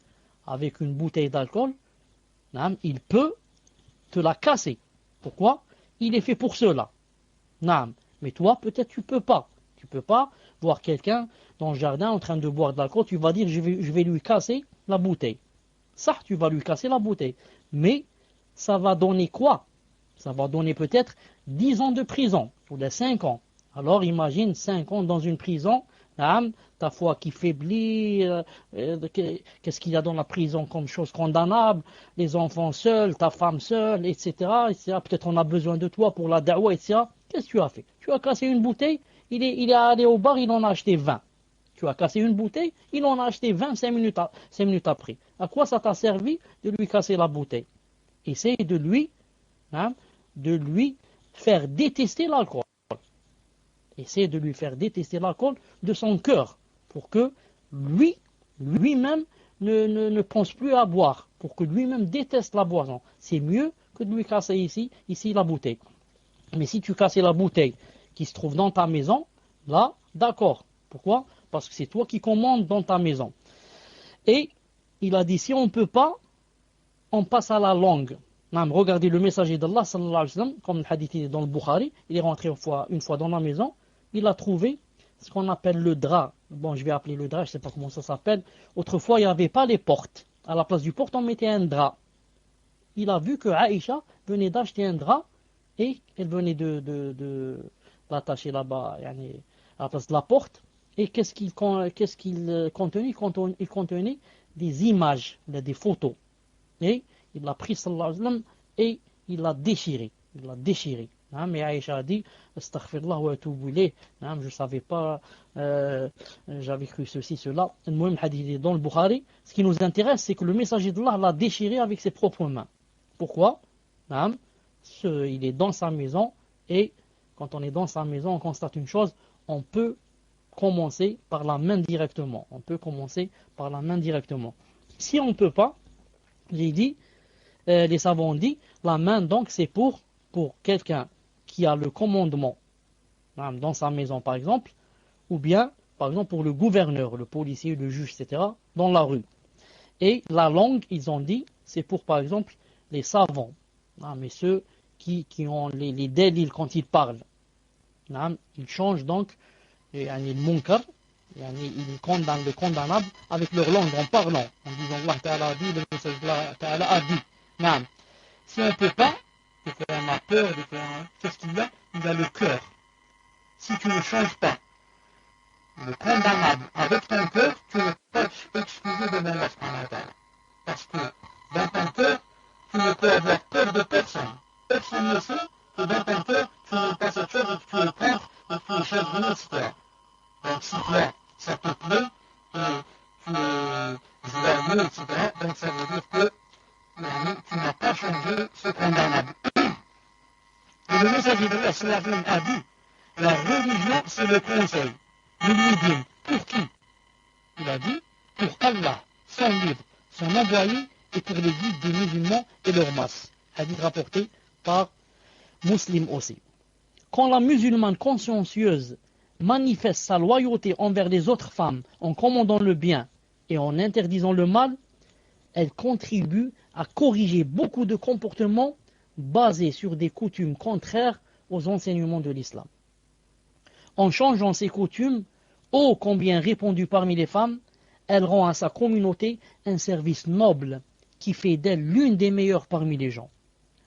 A: avec une bouteille d'alcool, il peut te la casser. Pourquoi? Il est fait pour cela. Mais toi, peut-être tu peux pas. Tu peux pas voir quelqu'un dans le jardin en train de boire de l'alcool, tu vas dire je vais lui casser la bouteille. Ça, tu vas lui casser la bouteille. Mais ça va donner quoi? Ça va donner peut-être 10 ans de prison, ou les 5 ans. Alors imagine 5 ans dans une prison, ta foi qui faiblit, qu'est-ce qu'il y a dans la prison comme chose condamnable, les enfants seuls, ta femme seule, etc. Peut-être on a besoin de toi pour la da'wa, etc. Qu'est-ce que tu as fait? Tu as cassé une bouteille, il est allé au bar, il en a acheté 20. Tu as cassé une bouteille, il en a acheté 20 5 minutes après. À quoi ça t'a servi de lui casser la bouteille? Essaye de lui faire détester l'alcool. Essaye de lui faire détester l'alcool de son cœur, pour que lui-même ne pense plus à boire, pour que lui-même déteste la boisson. C'est mieux que de lui casser ici la bouteille. Mais si tu casses la bouteille qui se trouve dans ta maison, là, d'accord. Pourquoi? Parce que c'est toi qui commandes dans ta maison. Et il a dit, si on ne peut pas, on passe à la langue. Regardez le messager d'Allah, sallallahu alayhi wa sallam, comme le hadith est dans le Bukhari, il est rentré une fois dans la maison, il a trouvé ce qu'on appelle le drap. Bon, je vais appeler le drap, je ne sais pas comment ça s'appelle. Autrefois, il n'y avait pas les portes. À la place du porte, on mettait un drap. Il a vu que Aïcha venait d'acheter un drap et elle venait de l'attacher là-bas, à la place de la porte. Et qu'est-ce qu'il contenait? Il contenait des images, des photos. Et il l'a pris, sallallahu alayhi wa sallam, et il l'a déchiré. Mais Aïcha a dit, astaghfirullah wa atubu ilayh. Je ne savais pas, j'avais cru ceci, cela. Le même hadith est dans le Bukhari. Ce qui nous intéresse, c'est que le messager d'Allah l'a déchiré avec ses propres mains. Pourquoi? Il est dans sa maison, et quand on est dans sa maison, on constate une chose, on peut commencer par la main directement. Si on ne peut pas, j'ai dit, les savants ont dit, la main donc c'est pour quelqu'un qui a le commandement dans sa maison par exemple, ou bien par exemple pour le gouverneur, le policier, le juge, etc. dans la rue. Et la langue, ils ont dit, c'est pour par exemple les savants, mais ceux qui ont les délits quand ils parlent. Ils changent donc le munkar, ils condamnent le condamnable avec leur langue en parlant, en disant Allah Ta'ala a dit, le message d'Allah Ta'ala a dit. Si on ne peut pas, on a peur, qu'est-ce qu'il y a?
B: il a le cœur. Si tu ne changes pas le condamnable avec ton cœur, tu ne peux pas t'excuser de Allah subhanahu wa ta'ala. Parce que dans ton cœur, tu ne peux avoir peur de personne. Personne ne sait que dans ton cœur, tu n'aimes pas cette chose et que tu es contre et que tu es chagriné, etc. Donc si toi, ça te plaît, et tu es joyeux, etc., donc ça veut dire que tu n'as pas changé ce condamnable. Et le messager de l'Islam a dit, la religion c'est le conseil. Nous lui disons, pour qui? Il a dit, pour Allah, son livre, son envoyé et pour les guides des musulmans et leur masse. Hadith rapporté par Muslim aussi. Quand la musulmane consciencieuse manifeste sa loyauté envers les autres femmes en commandant le bien et en interdisant le mal, elle contribue à corriger beaucoup de comportements basés sur des coutumes contraires aux enseignements de l'islam. En changeant ses coutumes, ô combien répandues parmi les femmes, elle rend à sa communauté un service noble qui fait d'elle l'une des meilleures parmi les gens.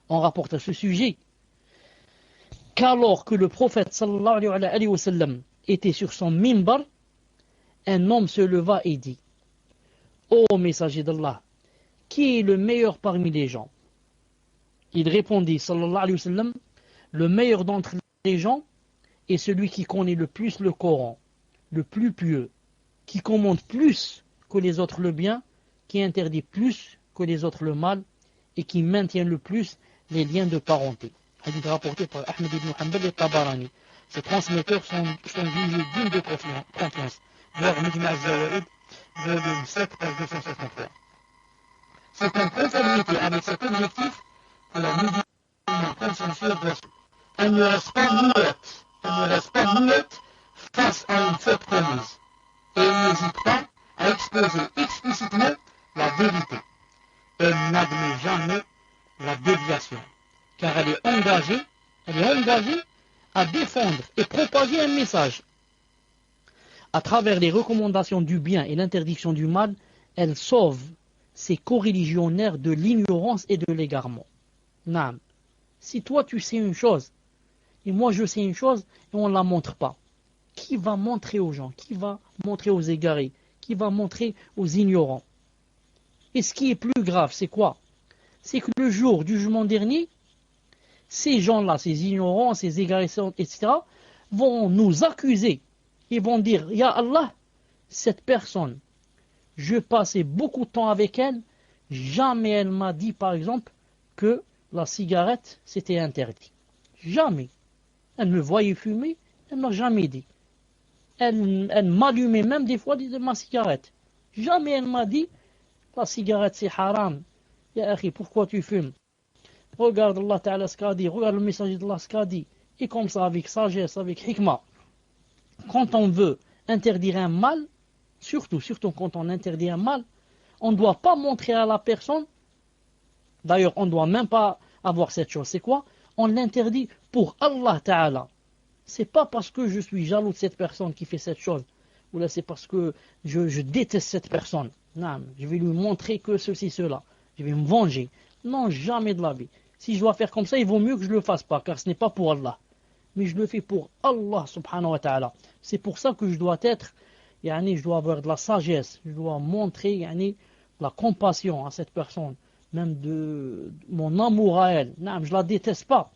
B: On rapporte à ce sujet qu'alors que le prophète sallallahu alayhi wa sallam était sur son minbar, un homme se leva et dit, ô messager d'Allah, qui est le meilleur parmi les gens? Il répondit sallallahu alayhi wa sallam, le meilleur d'entre les gens est celui qui connaît le plus le Coran, le plus pieux, qui commande plus que les autres le bien, qui interdit plus que les autres le mal, et qui maintient le plus les liens de parenté. Hadith rapporté par Ahmed ibn Hanbal et Tabarani. Ces transmetteurs sont jugés dignes de confiance. Voir Mujma' al-Zawaid, volume 7, page 263. C'est en conformité avec cet objectif que la musulmane consciencieuse doit. Elle ne reste pas muette face à une faute commise. Et elle n'hésite pas à exposer explicitement la vérité. Elle n'admet jamais la déviation, car elle est engagée à défendre et propager un message. À travers les recommandations du bien et l'interdiction du mal, elle sauve ses coreligionnaires de l'ignorance et de l'égarement. Naam. Si toi tu sais une chose, et moi je sais une chose, et on ne la montre pas, qui va montrer aux gens? Qui va montrer aux égarés? Qui va montrer aux ignorants? Et ce qui est plus grave, c'est quoi? C'est que le jour du jugement dernier, ces gens-là, ces ignorants, ces égarés, etc., vont nous accuser. Ils vont dire, Ya Allah, cette personne, je passais beaucoup de temps avec elle, jamais elle m'a dit, par exemple, que la cigarette, c'était interdit. Jamais. Elle me voyait fumer, elle ne m'a jamais dit. Elle m'allumait même des fois de ma cigarette. Jamais elle m'a dit, la cigarette c'est haram. Ya akhi, pourquoi tu fumes? Regarde Allah Ta'ala ce qu'a dit, regarde le messager d'Allah ce qu'a dit. Et comme ça, avec sagesse, avec hikmah. Quand on veut interdire un mal, surtout quand on interdit un mal, on ne doit pas montrer à la personne, d'ailleurs on ne doit même pas avoir cette chose, c'est quoi? On l'interdit pour Allah Ta'ala. C'est pas parce que je suis jaloux de cette personne qui fait cette chose, ou là c'est parce que je déteste cette personne. Non, je vais lui montrer que ceci, cela. Je vais me venger. Non, jamais de la vie. Si je dois faire comme ça, il vaut mieux que je ne le fasse pas, car ce n'est pas pour Allah. Mais je le fais pour Allah subhanahu wa ta'ala. C'est pour ça que je dois être, je dois avoir de la sagesse, je dois montrer la compassion à cette personne, même de mon amour à elle. Non, je la déteste pas.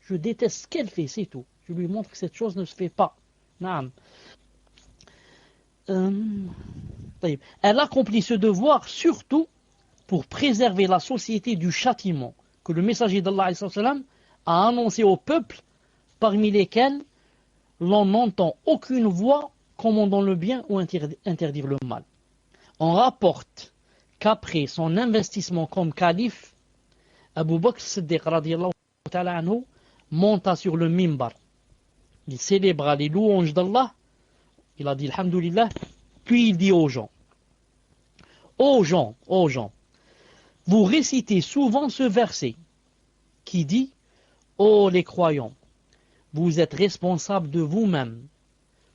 B: Je déteste ce qu'elle fait, c'est tout. Je lui montre que cette chose ne se fait pas. Non. Elle accomplit ce devoir surtout pour préserver la société du châtiment que le messager d'Allah a annoncé au peuple, parmi lesquels l'on n'entend aucune voix commandant le bien ou interdire le mal. On rapporte qu'après son investissement comme calife, Abu Bakr Siddiq radiyallahu ta'ala anhu monta sur le mimbar. Il célébra les louanges d'Allah, il a dit alhamdulillah, puis il dit aux gens, vous récitez souvent ce verset qui dit, ô les croyants, vous êtes responsables de vous-même.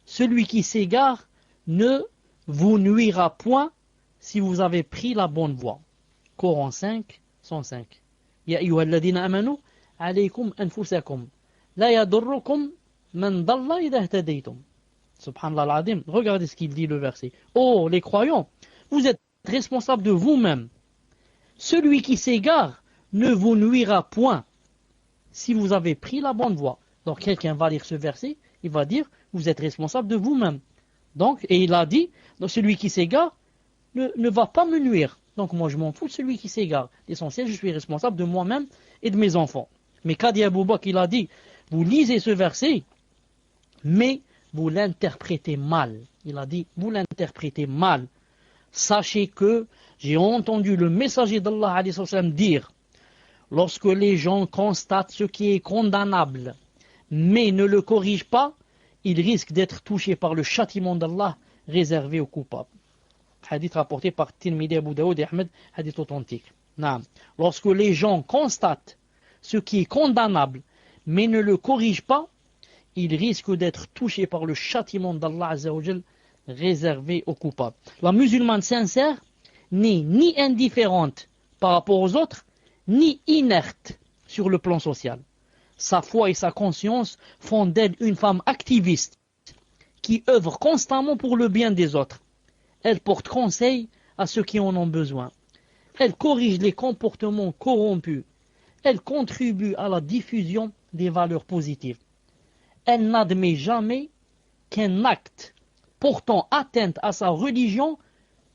B: Celui qui s'égare ne vous nuira point si vous avez pris la bonne voie. Coran 5, 105. Ya ayyuhalladhina amanu, alaykum anfusakum,
A: La yadurrukum man dalla idha ihtadaytum. Subhanallah al-Azim. Regardez ce qu'il dit le verset. Oh, les croyants, vous êtes responsables de vous-même. Celui qui s'égare ne vous nuira point si vous avez pris la bonne voie. Donc quelqu'un va lire ce verset, il va dire, vous êtes responsable de vous-même. Donc, et il a dit, donc celui qui s'égare ne va pas me nuire. Donc moi je m'en fous de celui qui s'égare. L'essentiel, je suis responsable de moi-même et de mes enfants. Mais Qadi Abou Bakr, il a dit, vous lisez ce verset, mais vous l'interprétez mal. Il a dit, vous l'interprétez mal. Sachez que j'ai entendu le messager d'Allah dire, lorsque les gens constatent ce qui est condamnable, mais ne le corrigent pas, ils risquent d'être touchés par le châtiment d'Allah réservé aux coupables. Hadith rapporté par Tirmidhi, Abu Daoud et Ahmed, hadith authentique. Lorsque les gens constatent ce qui est condamnable, mais ne le corrigent pas, ils risquent d'être touchés par le châtiment d'Allah Azza wa Jal réservé aux coupables. La musulmane sincère n'est ni indifférente par rapport aux autres, ni inerte sur le plan social. Sa foi et sa conscience font d'elle une femme activiste qui œuvre constamment pour le bien des autres. Elle porte conseil à ceux qui en ont besoin. Elle corrige les comportements corrompus. Elle contribue à la diffusion des valeurs positives. Elle n'admet jamais qu'un acte portant atteinte à sa religion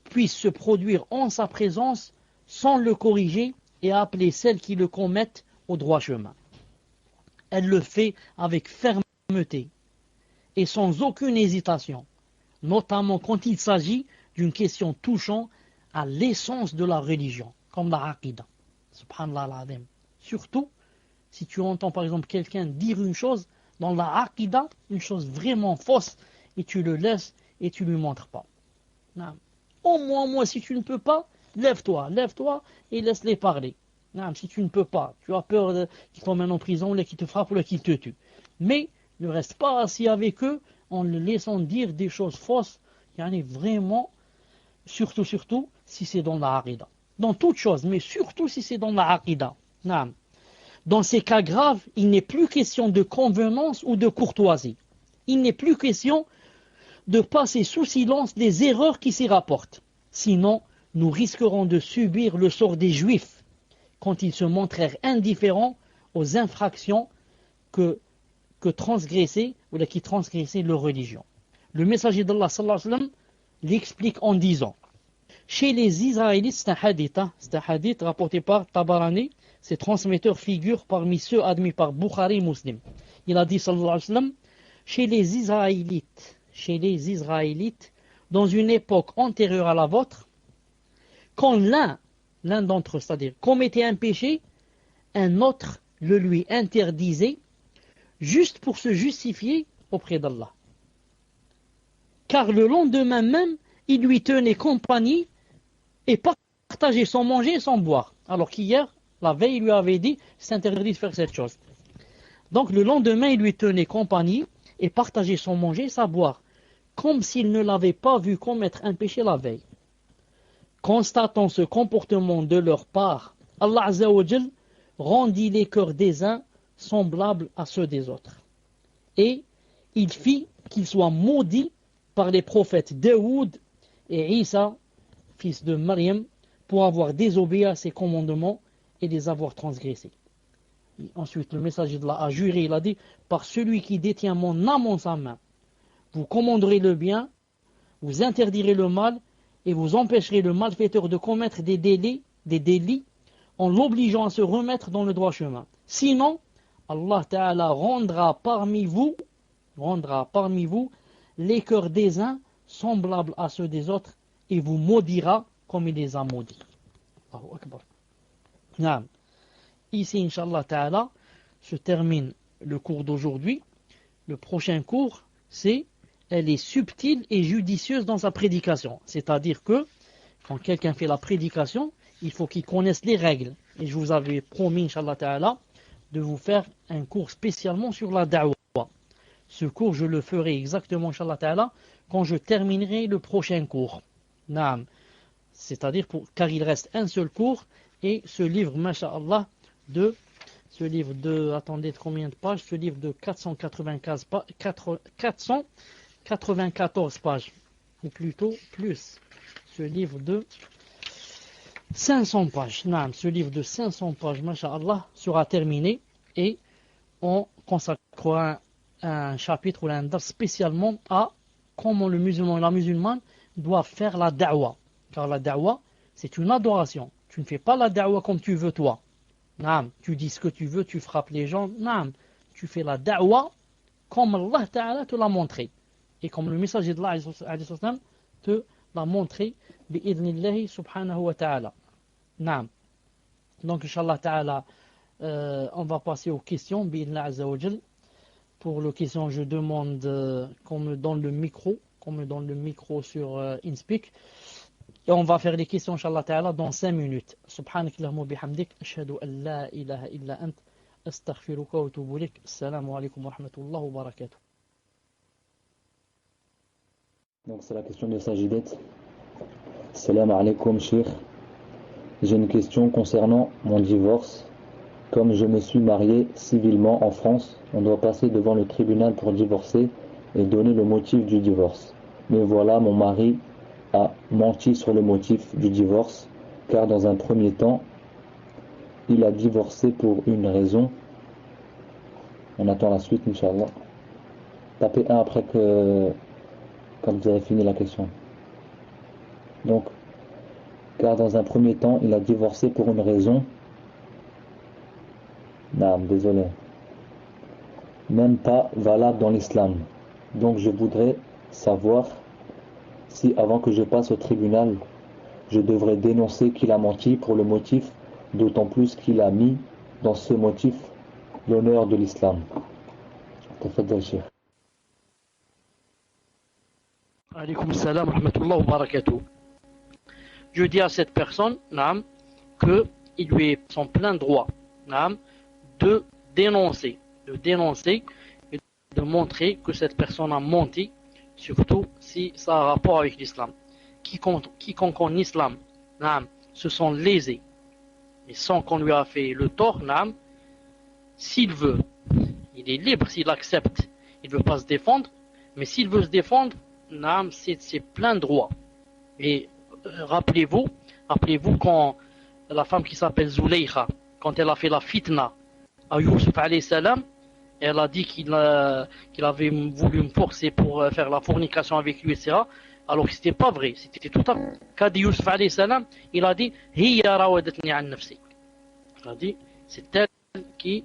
A: puisse se produire en sa présence sans le corriger et appeler celles qui le commettent au droit chemin. Elle le fait avec fermeté et sans aucune hésitation, notamment quand il s'agit d'une question touchant à l'essence de la religion, comme la aqidah. Subhanallah al-Azim. Surtout, si tu entends par exemple quelqu'un dire une chose dans la aqidah, une chose vraiment fausse, et tu le laisses et tu lui montres pas. Non. Au moins, si tu ne peux pas, lève-toi et laisse-les parler. Non, si tu ne peux pas, tu as peur qu'ils t'emmènent en prison, ou qu'ils te frappent, ou qu'ils te tuent. Mais ne reste pas assis avec eux en le laissant dire des choses fausses. Il y en a vraiment, surtout, si c'est dans la aqidah. Dans toute chose, mais surtout si c'est dans la aqidah. Non. Dans ces cas graves, il n'est plus question de convenance ou de courtoisie. Il n'est plus question de passer sous silence les erreurs qui s'y rapportent. Sinon, nous risquerons de subir le sort des Juifs quand ils se montrèrent indifférents aux infractions que transgressaient ou qui transgressaient leur religion. Le messager d'Allah sallallahu alayhi wa sallam l'explique en disant, chez les Israélites, c'est un hadith rapporté par Tabarani, ses transmetteurs figurent parmi ceux admis par Bukhari et Muslim. Il a dit sallallahu alayhi wa sallam, chez les Israélites, dans une époque antérieure à la vôtre, quand l'un d'entre eux, c'est-à-dire commettait un péché, un autre le lui interdisait, juste pour se justifier auprès d'Allah. Car le lendemain même, il lui tenait compagnie et partageait son manger et son boire. Alors qu'hier, la veille, il lui avait dit, c'est interdit de faire cette chose. Donc le lendemain, il lui tenait compagnie et partageait son manger et sa boire, comme s'il ne l'avait pas vu commettre un péché la veille. Constatant ce comportement de leur part, Allah Azza wa Jal rendit les cœurs des uns semblables à ceux des autres. Et il fit qu'ils soient maudits par les prophètes Daoud et Isa, fils de Maryam, pour avoir désobéi à ses commandements et les avoir transgressés. Et ensuite, le messager d'Allah a juré, il a dit, par celui qui détient mon âme en sa main, vous commanderez le bien, vous interdirez le mal, et vous empêcherez le malfaiteur de commettre des délits, en l'obligeant à se remettre dans le droit chemin. Sinon, Allah Ta'ala rendra parmi vous les cœurs des uns semblables à ceux des autres, et vous maudira comme il les a maudits. Allahu Akbar. Naam. Ici, Inch'Allah Ta'ala, se termine le cours d'aujourd'hui. Le prochain cours, c'est elle est subtile et judicieuse dans sa prédication. C'est-à-dire que, quand quelqu'un fait la prédication, il faut qu'il connaisse les règles. Et je vous avais promis, Inch'Allah Ta'ala, de vous faire un cours spécialement sur la da'wah. Ce cours, je le ferai exactement, Inch'Allah Ta'ala, quand je terminerai le prochain cours. Naam. C'est-à-dire, car il reste un seul cours, et ce livre, Masha'Allah, de Ce livre de, attendez, de combien de pages? Ce livre de 494 pages. Ou plutôt plus. Ce livre de 500 pages. Non, ce livre de 500 pages, masha'Allah, sera terminé et on consacrera un chapitre ou un dars spécialement à comment le musulman et la musulmane doivent faire la da'wa. Car la da'wa, c'est une adoration. Tu ne fais pas la da'wa comme tu veux toi. Non, tu dis ce que tu veux, tu frappes les gens. Non, tu fais la da'wa comme Allah Ta'ala te l'a montré. Et comme le messager de Allah te l'a montré, bi'idnillahi subhanahu wa ta'ala. Non. Donc, Inch'Allah Ta'ala, on va passer aux questions, bi'idnillah azza wa jal. Pour les questions, je demande qu'on me donne le micro, sur InSpeak. Et on va faire les questions, Inch'Allah Ta'ala, dans 5 minutes. Subhanakallahumma bihamdik, ashhadu an la ilaha illa ant, astaghfiruka wa atubu ilayk. Assalamu alaikum wa rahmatullahi wa barakatuh.
C: Donc c'est la question de Sajidet. Salam alaikum, Cheikh. J'ai une question concernant mon divorce. Comme je me suis marié civilement en France, on doit passer devant le tribunal pour divorcer et donner le motif du divorce. Mais voilà, mon mari a menti sur le motif du divorce, car dans un premier temps, il a divorcé pour une raison. On attend la suite, Inch'Allah. Tapez 1 après quand vous avez fini la question. Donc, car dans un premier temps, il a divorcé pour une raison. Non, désolé. Même pas valable dans l'islam. Donc, je voudrais savoir si avant que je passe au tribunal, je devrais dénoncer qu'il a menti pour le motif, d'autant plus qu'il a mis dans ce motif l'honneur de l'islam. Tafaddal, Cheikh.
A: Alaykoum salam wa rahmatullahi wa barakatuh. Je dis à cette personne, naam, que il lui est son plein droit, naam, de dénoncer et de montrer que cette personne a menti, surtout si ça a rapport avec l'islam. Quiconque en islam, naam, se sont lésés et sans qu'on lui a fait le tort, naam, s'il veut, il est libre s'il accepte, il ne veut pas se défendre, mais s'il veut se défendre, naam, c'est plein droit. Et rappelez-vous quand la femme qui s'appelle Zuleykha, quand elle a fait la fitna à Yusuf alayhi salam, elle a dit qu'il avait voulu me forcer pour faire la fornication avec lui, etc. Alors que c'était pas vrai, c'était tout à fait. Qu'a dit Yusuf alayhi salam, il a dit Hiya rawadatni an nafsi. Il a dit c'est elle qui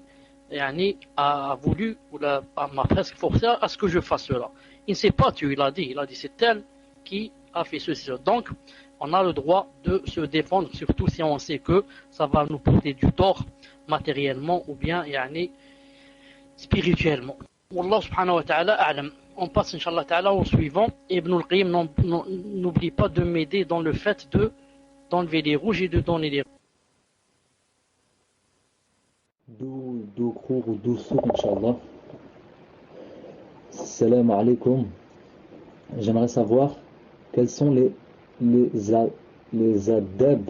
A: a voulu, ou m'a presque forcé à ce que je fasse cela. Il ne s'est pas tué, il a dit c'est elle qui a fait ceci. Donc, on a le droit de se défendre, surtout si on sait que ça va nous porter du tort matériellement ou bien spirituellement. Wallah subhanahu wa ta'ala a'lam. On passe inshallah ta'ala au suivant. Ibn al-Qayyim n'oublie pas de m'aider dans le fait d'enlever les rouges et de donner les
C: D'où cours ou d'où souk, Inch'Allah. Salam alaikum. J'aimerais savoir quels sont les adab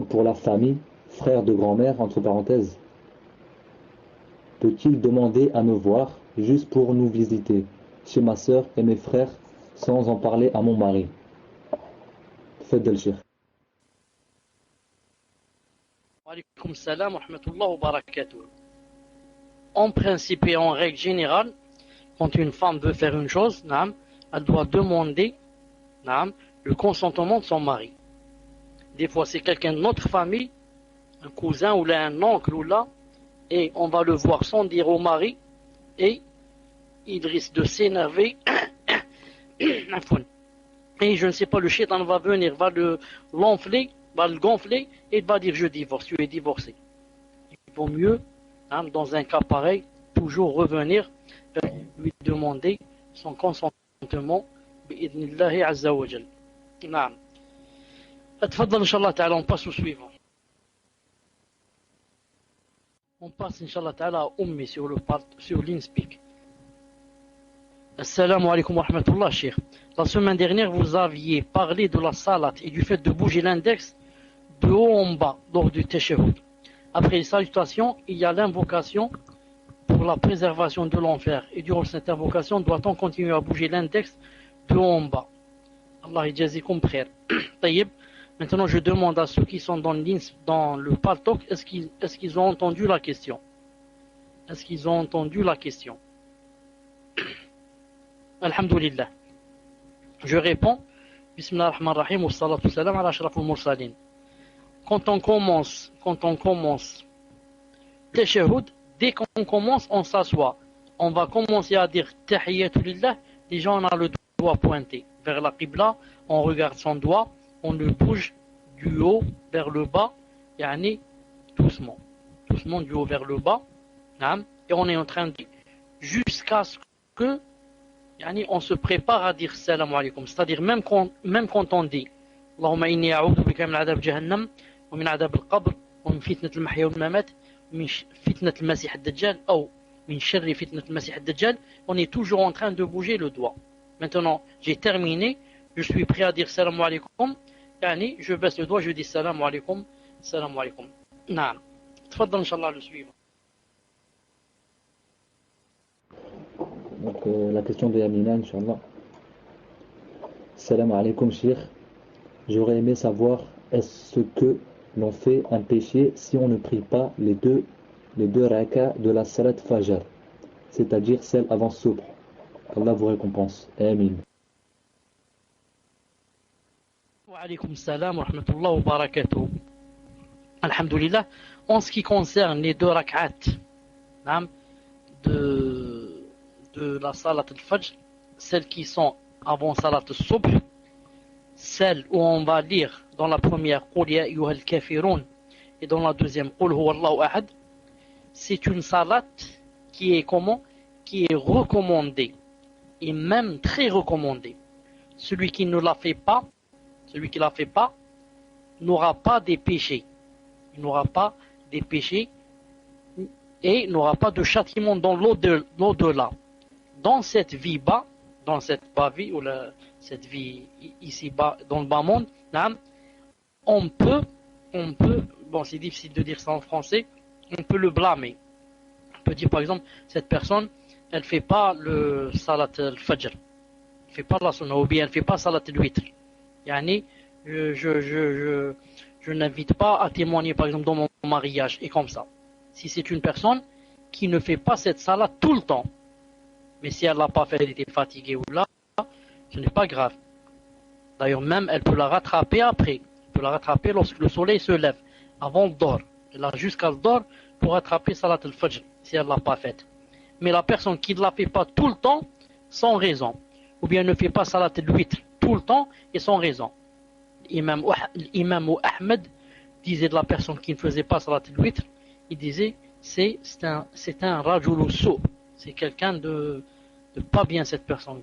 C: pour la famille, frère de grand-mère, entre parenthèses. Peut-il demander à me voir juste pour nous visiter chez ma sœur et mes frères sans en parler à mon mari? Faites de le Cheikh.
A: Alaykoum salam wa rahmatullahi wa barakatuh. En principe et en règle générale, quand une femme veut faire une chose, elle doit demander le consentement de son mari. Des fois, c'est quelqu'un de notre famille, un cousin ou là, un oncle ou là, et on va le voir sans dire au mari, et il risque de s'énerver. Et je ne sais pas, le shaitan va venir, va le gonfler, et il va dire je divorce, tu es divorcé. Il vaut mieux, dans un cas pareil, toujours revenir, lui demander son consentement, bi'idnillahi azza wa jal. Naam. Atfadal, Inch'Allah ta'ala, on passe au suivant. On passe, Inch'Allah ta'ala, à Ummi sur l'InSpeak. Assalamu alaikum wa rahmatullah, Cheikh. La semaine dernière, vous aviez parlé de la salat et du fait de bouger l'index de haut en bas lors du tashahhud. Après les salutations, il y a l'invocation pour la préservation de l'enfer. Et durant cette invocation, doit-on continuer à bouger l'index de haut en bas? Allah yajazikum khair. Taïb. Maintenant, je demande à ceux qui sont dans le paltok, est-ce qu'ils ont entendu la question? Est-ce qu'ils ont entendu la question? Alhamdulillah. Je réponds. Bismillah ar-Rahman ar-Rahim wa salatu salam ala ashrafil mursalin. Quand on commence tashahhud, dès qu'on commence, on s'assoit. On va commencer à dire Tahiyyatu lillah. Déjà, on a le doigt pointé vers la qibla. On regarde son doigt. On le bouge du haut vers le bas. Yani, doucement. Doucement du haut vers le bas. Et on est en train de dire jusqu'à ce que on se prépare à dire salam alaykum. C'est-à-dire même quand on dit Allahumma inni a'udhu bika min adab jahannam wa min adab al-qabr wa min fitnat al-mahya wal mamat wa min fitnat al-masih ad-dajjal ou min sharri fitnat al-masih ad-dajjal, on est toujours en train de bouger le doigt. Maintenant, j'ai terminé, je suis prêt à dire salam alaykum. Je baisse le doigt, je dis salam alaykum, salam alaykum. Naam. Tfaddal inshallah le suivant.
C: Donc la question de Yamina, Inch'Allah. Salam alaikum, Shir. J'aurais aimé savoir, est-ce que l'on fait un péché si on ne prie pas les deux rakas de la salat fajr, c'est-à-dire celle avant subh? Allah vous récompense. Amin.
A: Wa alaykum salam wa rahmatullah wa barakatuh. Alhamdulillah. En ce qui concerne les deux rak'at de la salat al-fajr, celles qui sont avant salat al-subh, celles où on va lire dans la première Qul ya ayyuhal kafirun et dans la deuxième Qul huwallahu ahad, c'est une salat qui est recommandée et même très recommandée. Celui qui ne la fait pas, n'aura pas des péchés. Il n'aura pas des péchés et n'aura pas de châtiment dans l'au-delà. Dans cette vie bas, dans cette bas vie, ou cette vie ici bas, dans le bas monde, on peut, bon c'est difficile de dire ça en français, on peut le blâmer. On peut dire par exemple, cette personne, elle fait pas le salat al-fajr, elle fait pas la sunnah, ou bien elle fait pas salat al-witr. Yani, je n'invite pas à témoigner par exemple dans mon mariage, et comme ça. Si c'est une personne qui ne fait pas cette salat tout le temps, mais si elle l'a pas fait, elle était fatiguée ou là, ce n'est pas grave. D'ailleurs, même, elle peut la rattraper après. Elle peut la rattraper lorsque le soleil se lève, avant le dor. Elle a jusqu'à le dor pour rattraper salat al-fajr, si elle l'a pas faite. Mais la personne qui ne la fait pas tout le temps, sans raison, ou bien ne fait pas salat al-witr tout le temps et sans raison. L'imam Ahmed disait de la personne qui ne faisait pas salat al-witr, il disait, c'est un rajul sou. C'est quelqu'un de pas bien, cette personne,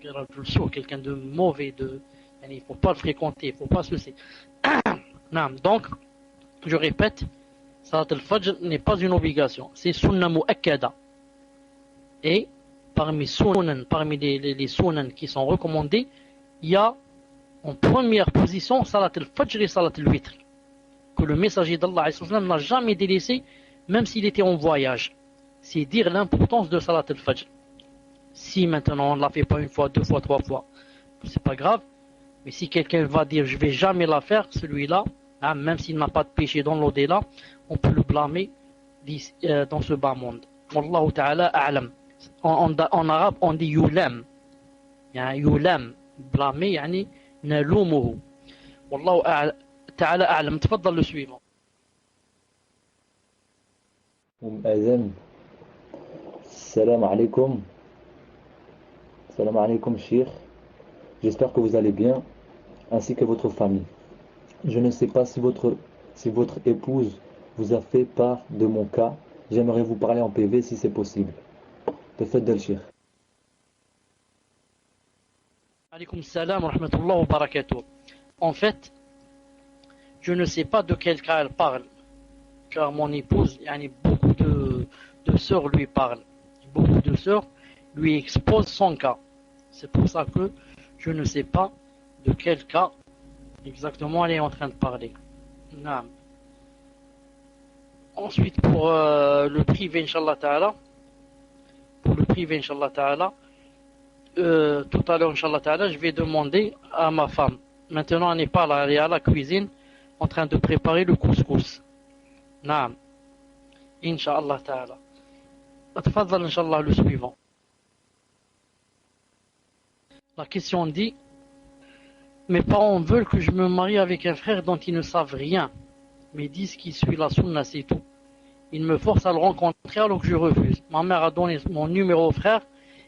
A: quelqu'un de mauvais, il ne faut pas le fréquenter, il ne faut pas se laisser. Donc, je répète, salat al-fajr n'est pas une obligation, c'est sunnah mu'akkada. Et parmi les sunan qui sont recommandés, il y a en première position salat al-fajr et salat al-witr, que le messager d'Allah n'a jamais délaissé, même s'il était en voyage. C'est dire l'importance de salat al-fajr. Si maintenant on ne la fait pas une fois, deux fois, trois fois, c'est pas grave. Mais si quelqu'un va dire je vais jamais la faire, celui-là, même s'il n'a pas de péché dans l'au-delà, on peut le blâmer dans ce bas monde. Wallahu ta'ala a'lam. En arabe on dit yulam. Yulam, blâmer, yani nalumuhu. Wallahu ta'ala a'lam. Tfaddal le suivant.
C: Azam. Salam alaikum. Salam alaikum, Shir. J'espère que vous allez bien, ainsi que votre famille. Je ne sais pas si votre épouse vous a fait part de mon cas. J'aimerais vous parler en PV si c'est possible. Tafaddal, Shir.
A: Alaykoum salam wa rahmatullah wa barakatuh. En fait, je ne sais pas de quel cas elle parle, car mon épouse, beaucoup de sœurs lui parlent. Beaucoup de sœurs lui exposent son cas. C'est pour ça que je ne sais pas de quel cas exactement elle est en train de parler. Non. ensuite, pour le privé, Inch'Allah Ta'ala, pour le privé, Inch'Allah Ta'ala, tout à l'heure, Inch'Allah Ta'ala, je vais demander à ma femme. Maintenant, elle n'est pas là, elle est à la cuisine, en train de préparer le couscous. Naam. Inch'Allah Ta'ala. Tafadhal, Inch'Allah, le suivant. La question dit, mes parents veulent que je me marie avec un frère dont ils ne savent rien, mais disent qu'il suit la sunna, c'est tout. Ils me forcent à le rencontrer alors que je refuse. Ma mère a donné mon numéro au frère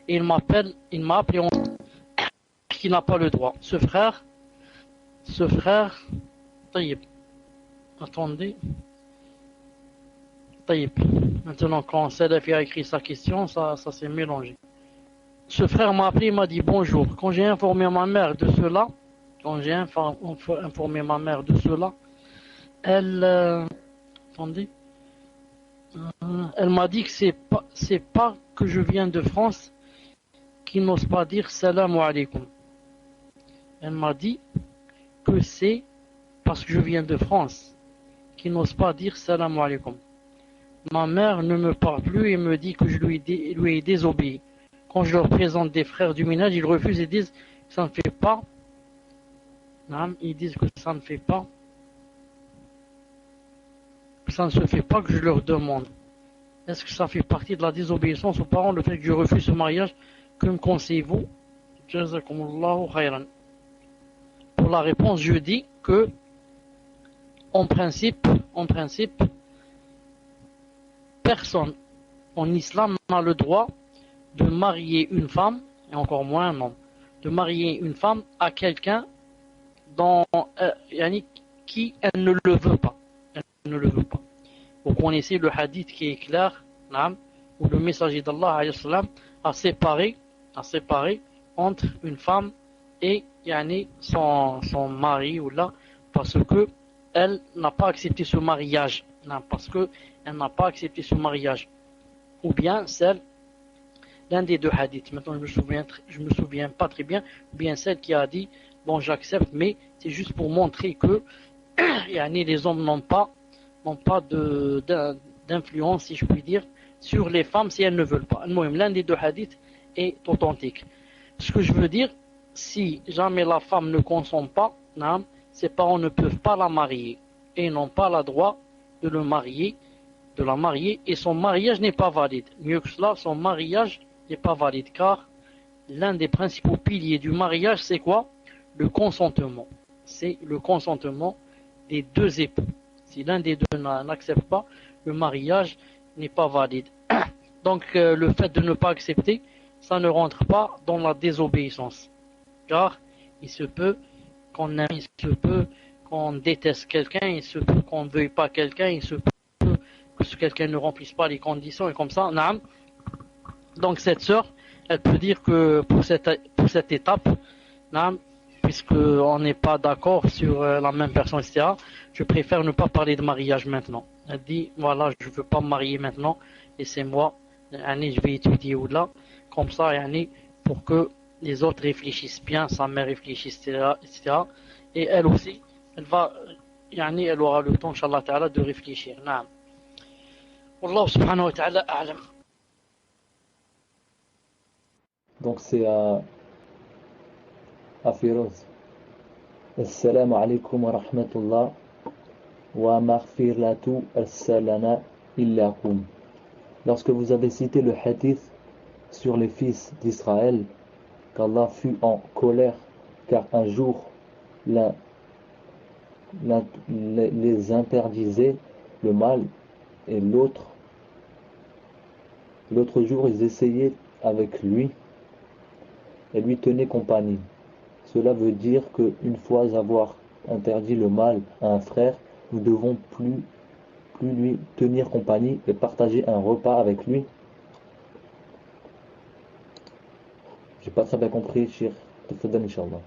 A: et il m'a appelé en qu'il n'a pas le droit. Ce frère, taïb. Attendez. Taïb. Maintenant, quand Salaf a écrit sa question, ça s'est mélangé. Ce frère m'a appelé et m'a dit bonjour. Quand j'ai informé ma mère de cela, attendez. Elle m'a dit que c'est pas que je viens de France qui n'ose pas dire salam alaikum. Elle m'a dit que c'est parce que je viens de France qui n'ose pas dire salam alaikum. Ma mère ne me parle plus et me dit que je lui ai désobéi. Quand je leur présente des frères du ménage, ils refusent et disent que ça ne fait pas. Ils disent que ça ne fait pas. Ça ne se fait pas que je leur demande. Est-ce que ça fait partie de la désobéissance aux parents, le fait que je refuse ce mariage? Que me conseillez-vous? Jazakumullahu khayran. Pour la réponse, je dis que, en principe, personne en islam n'a le droit de marier une femme, et encore moins un homme, de marier une femme à quelqu'un dont qui elle ne le veut pas. Elle ne le veut pas. Vous connaissez le hadith qui est clair, où le messager d'Allah a séparé entre une femme et son mari, ou là, parce que elle n'a pas accepté ce mariage. Ou bien l'un des deux hadiths. Maintenant, je me souviens pas très bien. Ou bien celle qui a dit, bon, j'accepte, mais c'est juste pour montrer que les hommes n'ont pas d'influence, si je puis dire, sur les femmes si elles ne veulent pas. L'un des deux hadiths est authentique. Ce que je veux dire, si jamais la femme ne consent pas, ses parents ne peuvent pas la marier et n'ont pas le droit de la marier, et son mariage n'est pas valide. Mieux que cela, son mariage n'est pas valide, car l'un des principaux piliers du mariage, c'est quoi? Le consentement. C'est le consentement des deux époux. Si l'un des deux n'accepte pas, le mariage n'est pas valide. Donc le fait de ne pas accepter, ça ne rentre pas dans la désobéissance. Car il se peut qu'on aime, il se peut qu'on déteste quelqu'un, il se peut qu'on ne veuille pas quelqu'un, il se peut que quelqu'un ne remplisse pas les conditions, et comme ça, donc cette sœur, elle peut dire que pour cette étape, puisqu'on n'est pas d'accord sur la même personne, etc., je préfère ne pas parler de mariage maintenant. Elle dit, voilà, je ne veux pas me marier maintenant, laissez-moi, je vais étudier ou là, comme ça, pour que les autres réfléchissent bien, sa mère réfléchisse, etc. Et elle aussi, elle aura le temps, Inch'Allah Ta'ala, de réfléchir. Naam. Wallahu subhanahu wa ta'ala a'lam.
C: Donc c'est à Firoz. Assalamu alaikum wa rahmatullah wa maghfirlatu as-salana illakum. Lorsque vous avez cité le hadith sur les fils d'Israël, qu'Allah fut en colère car un jour les interdisait le mal et l'autre jour ils essayaient avec lui et lui tenaient compagnie. Cela veut dire qu'une fois avoir interdit le mal à un frère, nous ne devons plus lui tenir compagnie et partager un repas avec lui. J'ai pas très bien compris, Shir. Tafadhal, Inch'Allah.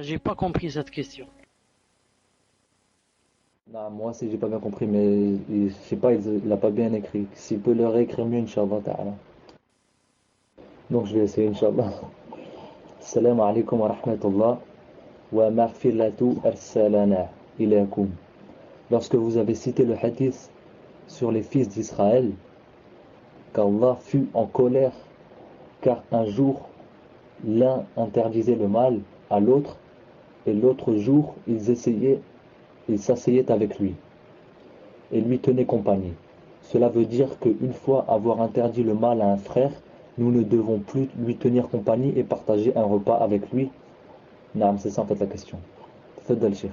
A: J'ai pas compris cette question.
C: Non, moi aussi j'ai pas bien compris, mais je sais pas, il l'a pas bien écrit. S'il peut le réécrire mieux, Inch'Allah ta'ala. Donc je vais essayer, Inch'Allah. Assalamu alaikum wa rahmatullah wa maghfirlatu arsalana ilakum. lorsque vous avez cité le hadith sur les fils d'Israël, qu'Allah fut en colère car un jour l'un interdisait le mal à l'autre et l'autre jour ils s'asseyaient avec lui et lui tenaient compagnie. Cela veut dire qu'une fois avoir interdit le mal à un frère, nous ne devons plus lui tenir compagnie et partager un repas avec lui. Non, c'est ça en fait la question. Fadal Cheikh.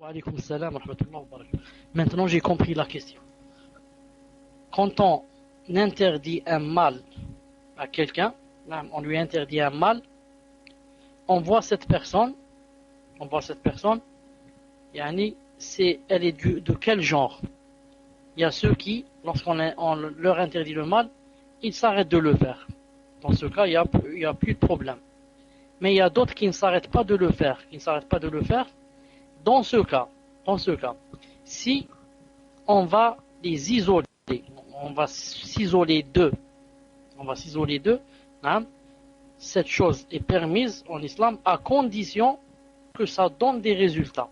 A: Wa alaykoum salam wa rahmatullahi wa barakatuh. Maintenant j'ai compris la question. Quand on interdit un mal à quelqu'un, on lui interdit un mal, on voit cette personne, yani, elle est de quel genre? Il y a ceux qui, lorsqu'on leur interdit le mal, ils s'arrêtent de le faire. Dans ce cas, il n'y a plus de problème. Mais il y a d'autres qui ne s'arrêtent pas de le faire. Dans ce cas, si on va les isoler, on va s'isoler d'eux, hein, cette chose est permise en islam à condition que ça donne des résultats.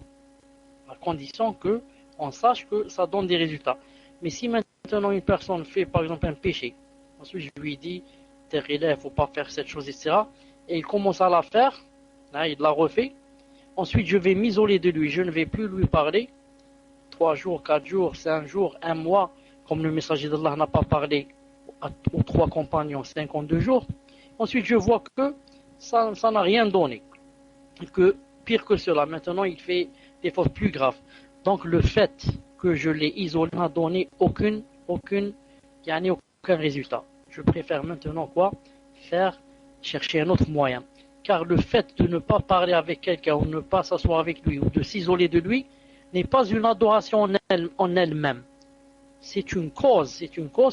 A: À condition qu'on sache que ça donne des résultats. Mais si maintenant une personne fait par exemple un péché, ensuite je lui dis, il ne faut pas faire cette chose, etc. Et il commence à la faire, hein, il la refait. Ensuite je vais m'isoler de lui, je ne vais plus lui parler. 3 jours, 4 jours, 5 jours, 1 mois, comme le messager d'Allah n'a pas parlé aux 3 compagnons, 52 jours. Ensuite je vois que ça n'a rien donné. Que pire que cela, maintenant il fait des fautes plus graves. Donc le fait que je l'ai isolé n'a donné aucun résultat. Je préfère maintenant chercher un autre moyen. Car le fait de ne pas parler avec quelqu'un ou ne pas s'asseoir avec lui ou de s'isoler de lui n'est pas une adoration en elle-même. C'est une cause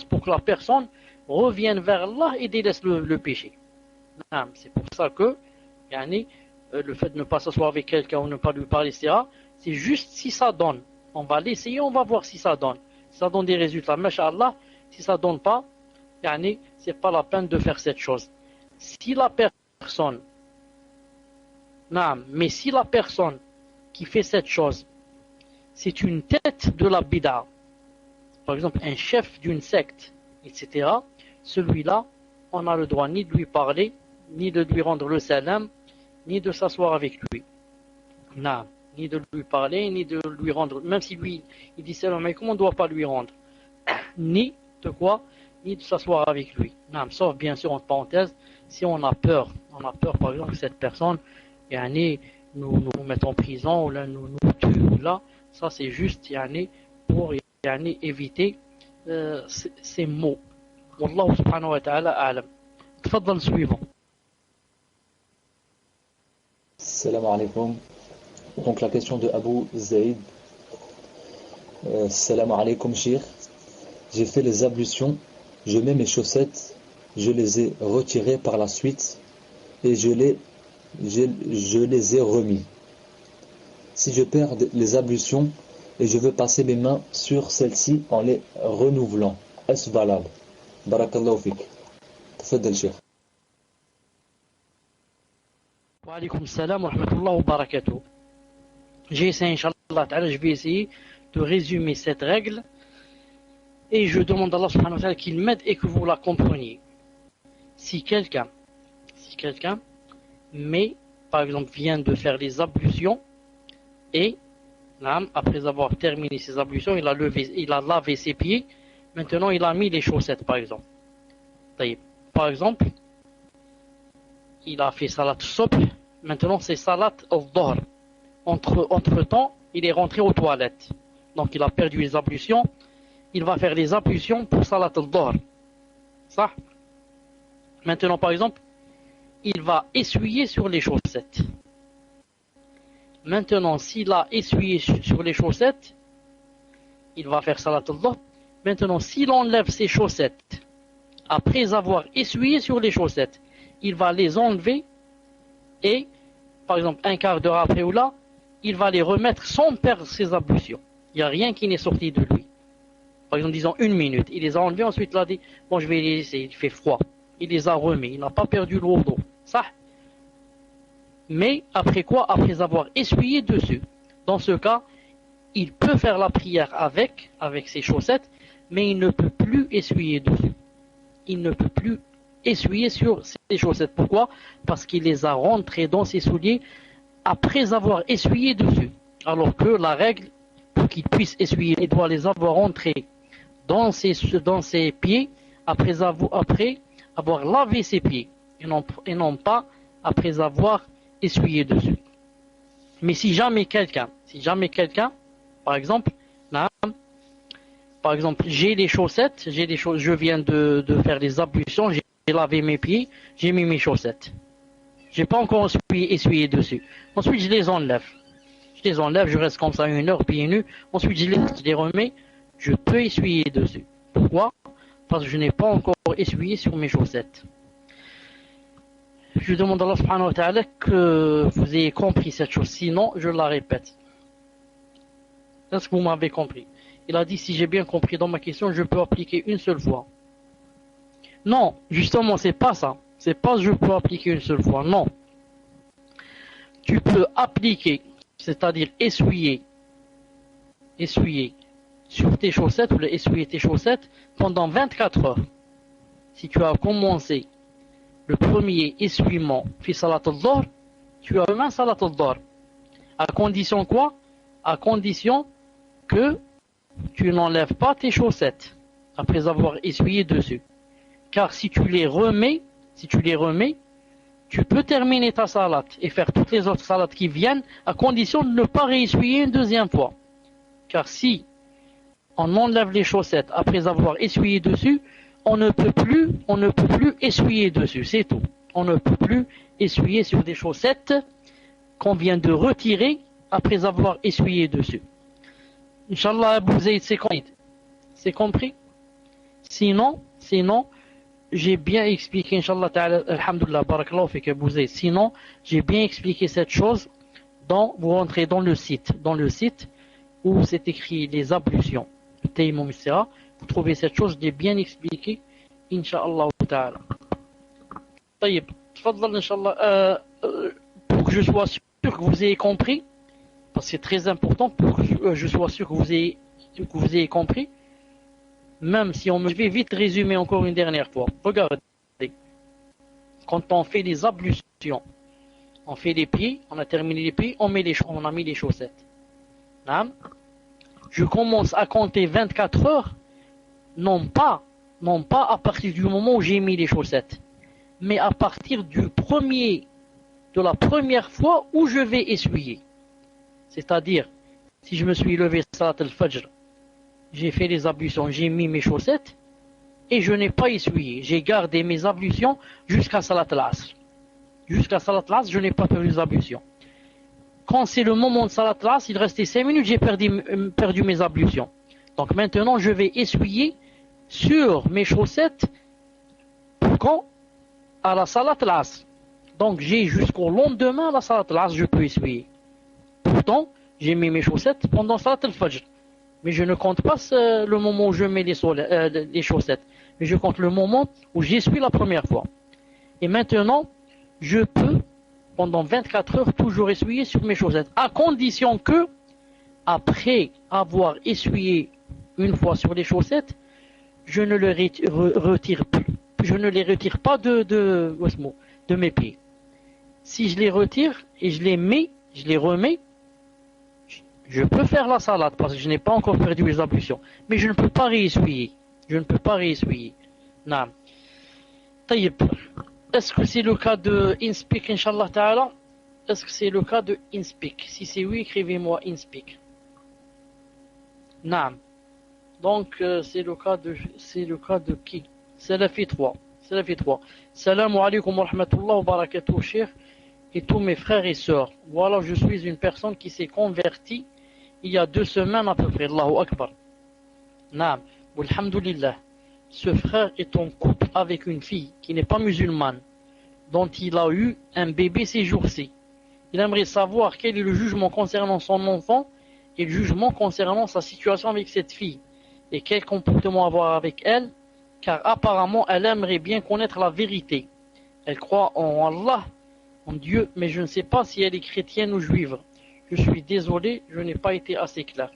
A: pour que la personne revienne vers Allah et délaisse le péché. C'est pour ça que le fait de ne pas s'asseoir avec quelqu'un ou ne pas lui parler, etc., c'est juste si ça donne. On va l'essayer, on va voir si ça donne. Si ça donne des résultats, masha'Allah. Si ça donne pas, c'est pas la peine de faire cette chose. Si la personne qui fait cette chose, c'est une tête de la bid'a, par exemple un chef d'une secte, etc., celui-là, on a le droit ni de lui parler, ni de lui rendre le salam, ni de s'asseoir avec lui. Ni de lui parler, ni de lui rendre, même si lui, il dit salam alaikum, on ne doit pas lui rendre. Ni de s'asseoir avec lui. Sauf bien sûr, entre parenthèses, si on a peur par exemple que cette personne nous mette en prison, ou là, nous tue, ou là, ça c'est juste pour éviter ces mots. Wallahu subhanahu wa ta'ala a'lam. Tfaddal suivant.
C: Salam alaikum. Donc la question de Abu Zaid. Salam alaikum shir. J'ai fait les ablutions, je mets mes chaussettes, je les ai retirées par la suite et je les ai remis. Si je perds les ablutions et je veux passer mes mains sur celles-ci en les renouvelant, est-ce valable? Barakallahu fik. Tafaddal Cheikh.
A: Wa alaykoum salam wa rahmatullahi wa barakatuh. J'ai essayé, Inch'Allah ta'ala, je vais essayer de résumer cette règle et je demande à Allah subhanahu wa ta'ala qu'il m'aide et que vous la compreniez. Si quelqu'un par exemple, vient de faire les ablutions et après avoir terminé ses ablutions, il a lavé ses pieds, maintenant il a mis les chaussettes par exemple. Par exemple, il a fait salat subh, maintenant c'est salat al-dhuhr. Entre temps, il est rentré aux toilettes. Donc il a perdu les ablutions, il va faire les ablutions pour salat al-dhuhr. Ça. Maintenant par exemple, il va essuyer sur les chaussettes. Maintenant, s'il a essuyé sur les chaussettes, il va faire salat al-dhuhr. Maintenant, s'il enlève ses chaussettes, après avoir essuyé sur les chaussettes, il va les enlever et, par exemple, un quart d'heure après ou là, il va les remettre sans perdre ses ablutions. Il n'y a rien qui n'est sorti de lui. Par exemple, disons 1 minute, il les a enlevés, ensuite il a dit, bon, je vais les laisser, il fait froid. Il les a remis, il n'a pas perdu l'eau d'eau. Ça. Mais après quoi? Après avoir essuyé dessus. Dans ce cas, il peut faire la prière avec ses chaussettes, mais il ne peut plus essuyer dessus. Il ne peut plus essuyer sur ses chaussettes. Pourquoi? Parce qu'il les a rentrées dans ses souliers après avoir essuyé dessus. Alors que la règle, pour qu'il puisse essuyer, il doit les avoir rentrées dans ses pieds après avoir lavé ses pieds et non pas après avoir essuyé dessus. Mais si jamais quelqu'un, par exemple, j'ai les chaussettes, je viens de faire les ablutions, j'ai lavé mes pieds, j'ai mis mes chaussettes. J'ai pas encore essuyé dessus. Ensuite, je les enlève, je reste comme ça 1 heure pieds nus. Ensuite, je les remets, je peux essuyer dessus. Pourquoi? Parce que je n'ai pas encore essuyé sur mes chaussettes. Je demande à Allah subhanahu wa ta'ala que vous ayez compris cette chose, sinon je la répète. Est-ce que vous m'avez compris? Il a dit, si j'ai bien compris dans ma question, je peux appliquer une seule fois. Non, justement, c'est pas ça. C'est pas je peux appliquer une seule fois, non. Tu peux appliquer, c'est-à-dire essuyer sur tes chaussettes, ou essuyer tes chaussettes pendant 24 heures. Si tu as commencé le premier essuyement fi salat al-dhuhr, tu as demain salat al-dhuhr. À condition quoi? À condition que tu n'enlèves pas tes chaussettes après avoir essuyé dessus. Car si tu les remets, tu peux terminer ta salade et faire toutes les autres salades qui viennent à condition de ne pas réessuyer une deuxième fois. Car si on enlève les chaussettes après avoir essuyé dessus, on ne peut plus essuyer dessus, c'est tout. On ne peut plus essuyer sur des chaussettes qu'on vient de retirer après avoir essuyé dessus. Inch'Allah, Abu Zayd, c'est compris? Sinon, j'ai bien expliqué, Inch'Allah ta'ala, alhamdulillah, barakallahu fik Abu Zayd. Sinon, j'ai bien expliqué cette chose vous rentrez dans le site où c'est écrit les ablutions, le tayammum, etc. Vous trouvez cette chose, je l'ai bien expliqué, Inch'Allah ta'ala. Taïb, tfadlal, Inch'Allah, pour que je sois sûr que vous ayez compris, parce que c'est très important pour que je sois sûr que vous ayez compris, même si je vais vite résumer encore une dernière fois. Regardez, quand on fait les ablutions, on fait les pieds, on a terminé les pieds, on a mis les chaussettes. Je commence à compter 24 heures, non pas à partir du moment où j'ai mis les chaussettes, mais à partir de la première fois où je vais essuyer. C'est-à-dire, si je me suis levé salat al-fajr, j'ai fait les ablutions, j'ai mis mes chaussettes et je n'ai pas essuyé. J'ai gardé mes ablutions jusqu'à salat al-asr. Jusqu'à salat al-asr, je n'ai pas fait les ablutions. Quand c'est le moment de salat al-asr, il restait 5 minutes, j'ai perdu mes ablutions. Donc maintenant, je vais essuyer sur mes chaussettes quand? À la salat al-asr. Donc j'ai jusqu'au lendemain à la salat al-asr, je peux essuyer. Pourtant, j'ai mis mes chaussettes pendant salat al-fajr. Mais je ne compte pas le moment où je mets les chaussettes. Mais je compte le moment où j'essuie la première fois. Et maintenant, je peux, pendant 24 heures, toujours essuyer sur mes chaussettes. À condition que, après avoir essuyé une fois sur les chaussettes, je ne les retire plus. Je ne les retire pas de mes pieds. Si je les retire et je les remets, je peux faire la salade parce que je n'ai pas encore perdu les ablutions. Mais je ne peux pas réessuyer. Non. Taïb. Est-ce que c'est le cas de InSpeak, Inch'Allah Ta'ala? Est-ce que c'est le cas de InSpeak? Si c'est oui, écrivez-moi InSpeak. Non. Donc, c'est le cas de qui? Salafi 3. Salam alaikum wa rahmatullah wa barakatuh, cheikh, et tous mes frères et sœurs. Voilà, je suis une personne qui s'est convertie il y a 2 semaines à peu près. Allahu Akbar. Naam. Alhamdulillah. Ce frère est en couple avec une fille qui n'est pas musulmane, dont il a eu un bébé ces jours-ci. Il aimerait savoir quel est le jugement concernant son enfant et le jugement concernant sa situation avec cette fille et quel comportement avoir avec elle, car apparemment elle aimerait bien connaître la vérité. Elle croit en Allah, Mon Dieu, mais je ne sais pas si elle est chrétienne ou juive. Je suis désolé, je n'ai pas été assez clair.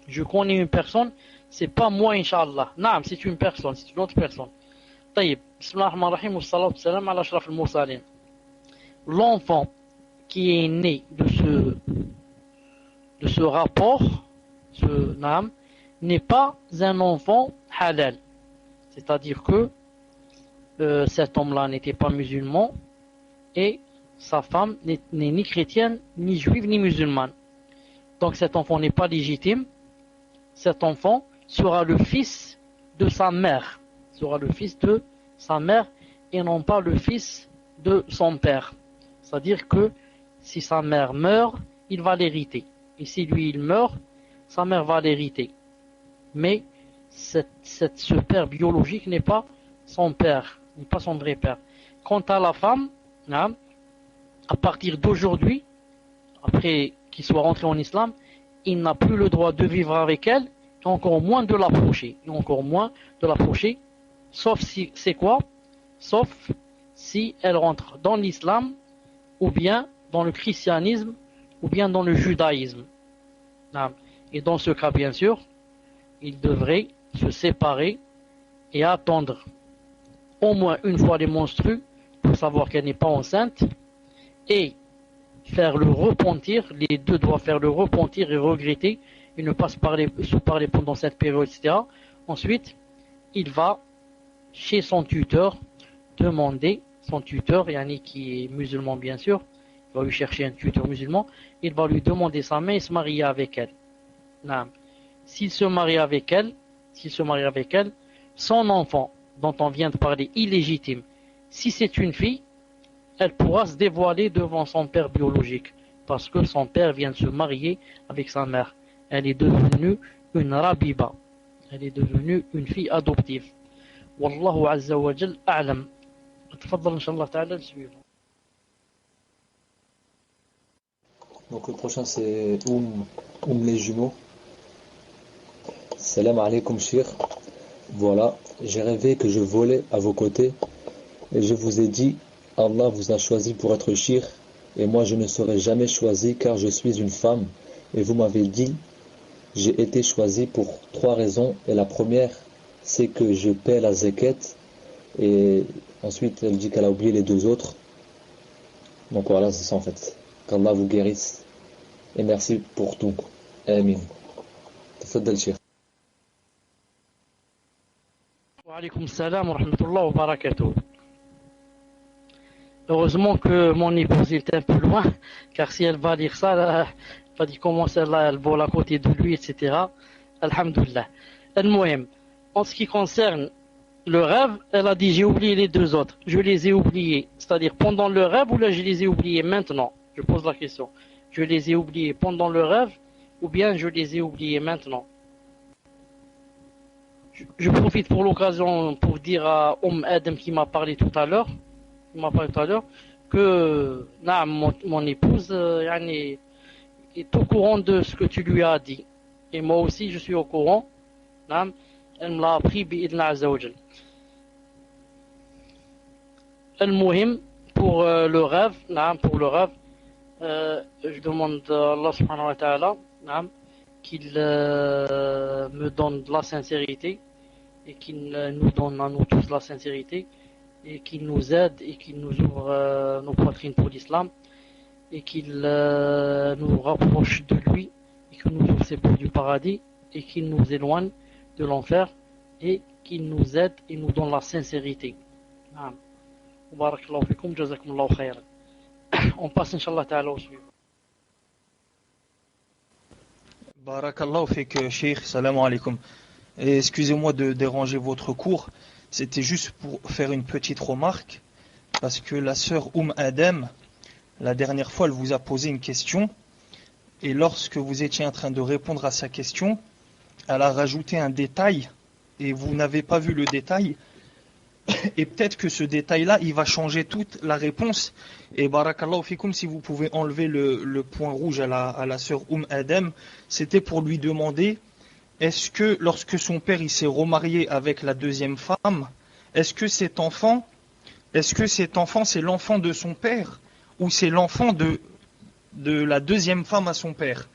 A: Je connais une personne, c'est pas moi, Inch'Allah. Naam, c'est une personne, c'est une autre personne. Taïb, bismillah ar-Rahman ar-Rahim, wa salatu salam ala ashraf al-mursalin. L'enfant qui est né de ce rapport, ce naam, n'est pas un enfant halal. C'est-à-dire que cet homme-là n'était pas musulman et sa femme n'est ni chrétienne, ni juive, ni musulmane. Donc cet enfant n'est pas légitime. Cet enfant sera le fils de sa mère. Sera le fils de sa mère et non pas le fils de son père. C'est-à-dire que si sa mère meurt, il va l'hériter. Et si lui il meurt, sa mère va l'hériter. Mais ce père biologique n'est pas son père, n'est pas son vrai père. Quant à la femme, à partir d'aujourd'hui, après qu'il soit rentré en islam, il n'a plus le droit de vivre avec elle, et encore moins de l'approcher. Et encore moins de l'approcher, sauf si, c'est quoi? Sauf si elle rentre dans l'islam, ou bien dans le christianisme, ou bien dans le judaïsme. Et dans ce cas, bien sûr, il devrait se séparer et attendre au moins une fois les menstrues pour savoir qu'elle n'est pas enceinte et faire le repentir. Les deux doivent faire le repentir et regretter et ne pas se parler pendant cette période, etc. Ensuite, il va chez son tuteur demander, son tuteur, yani qui est musulman bien sûr, il va lui chercher un tuteur musulman, il va lui demander sa main et se marier avec elle. S'il se marie avec elle, son enfant dont on vient de parler, illégitime, si c'est une fille, elle pourra se dévoiler devant son père biologique, parce que son père vient de se marier avec sa mère. Elle est devenue une rabiba. Elle est devenue une fille adoptive. Wallahu azza wa jal a'lam. تفضل إن شاء الله تعالى le suivant.
C: Donc le prochain c'est les jumeaux. Salam alaikum shir. Voilà, j'ai rêvé que je volais à vos côtés et je vous ai dit Allah vous a choisi pour être shir et moi je ne serai jamais choisi car je suis une femme et vous m'avez dit j'ai été choisi pour 3 raisons et la première c'est que je paie la zakat et ensuite elle dit qu'elle a oublié les 2 autres. Donc voilà, c'est ça en fait. Qu'Allah vous guérisse et merci pour tout. Amin. Tafaddal shir.
A: Wa alaykoum salam wa rahmatullah wa barakatuh. Heureusement que mon épouse est un peu loin, car si elle va lire ça, elle va dire comment celle-là, elle vole à côté de lui, etc. Alhamdulillah. Al-Muhim, en ce qui concerne le rêve, elle a dit j'ai oublié les 2 autres. Je les ai oubliés, c'est-à-dire pendant le rêve ou là je les ai oubliés maintenant? Je pose la question. Je les ai oubliés pendant le rêve ou bien je les ai oubliés maintenant? Je profite pour l'occasion pour dire à Adam qui m'a parlé tout à l'heure, que mon épouse est au courant de ce que tu lui as dit. Et moi aussi je suis au courant. Elle me l'a appris bi'idna azza wa jal. Al-Muhim, pour le rêve, je demande à Allah subhanahu wa ta'ala qu'il me donne de la sincérité et qu'il nous donne à nous tous la sincérité et qu'il nous aide et qu'il nous ouvre nos poitrines pour l'islam et qu'il nous rapproche de lui et qu'il nous ouvre ses portes du paradis et qu'il nous éloigne de l'enfer et qu'il nous aide et nous donne la sincérité. Barakallahu fikum, jazakumullahu khayran. On passe Inch'Allah ta'ala au suivant.
D: Barakallahu fik, Cheikh, salam alaikum. Et excusez-moi de déranger votre cours, c'était juste pour faire une petite remarque, parce que la sœur Adam, la dernière fois, elle vous a posé une question, et lorsque vous étiez en train de répondre à sa question, elle a rajouté un détail, et vous n'avez pas vu le détail, et peut-être que ce détail-là, il va changer toute la réponse. Et barakallahu fikum, si vous pouvez enlever le point rouge à la sœur Adam, c'était pour lui demander, est-ce que lorsque son père il s'est remarié avec la 2e femme, est-ce que cet enfant, est-ce que cet enfant c'est l'enfant de son père ou c'est l'enfant de la deuxième femme à son père?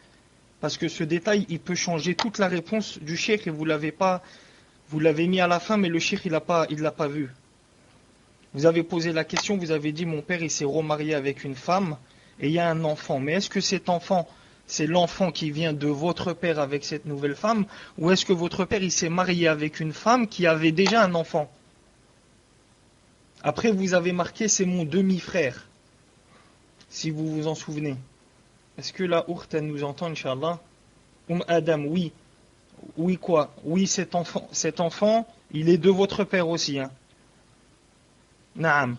D: Parce que ce détail, il peut changer toute la réponse du cheikh et vous l'avez mis à la fin, mais le cheikh il l'a pas vu. Vous avez posé la question, vous avez dit mon père il s'est remarié avec une femme et il y a un enfant. Mais est-ce que cet enfant, c'est l'enfant qui vient de votre père avec cette nouvelle femme, ou est-ce que votre père il s'est marié avec une femme qui avait déjà un enfant? Après vous avez marqué c'est mon demi-frère, si vous vous en souvenez. Est-ce que la ourte elle nous entend, Inch'Allah? Adam, oui. Oui quoi? Oui, cet enfant, il est de votre père aussi, hein. Naam.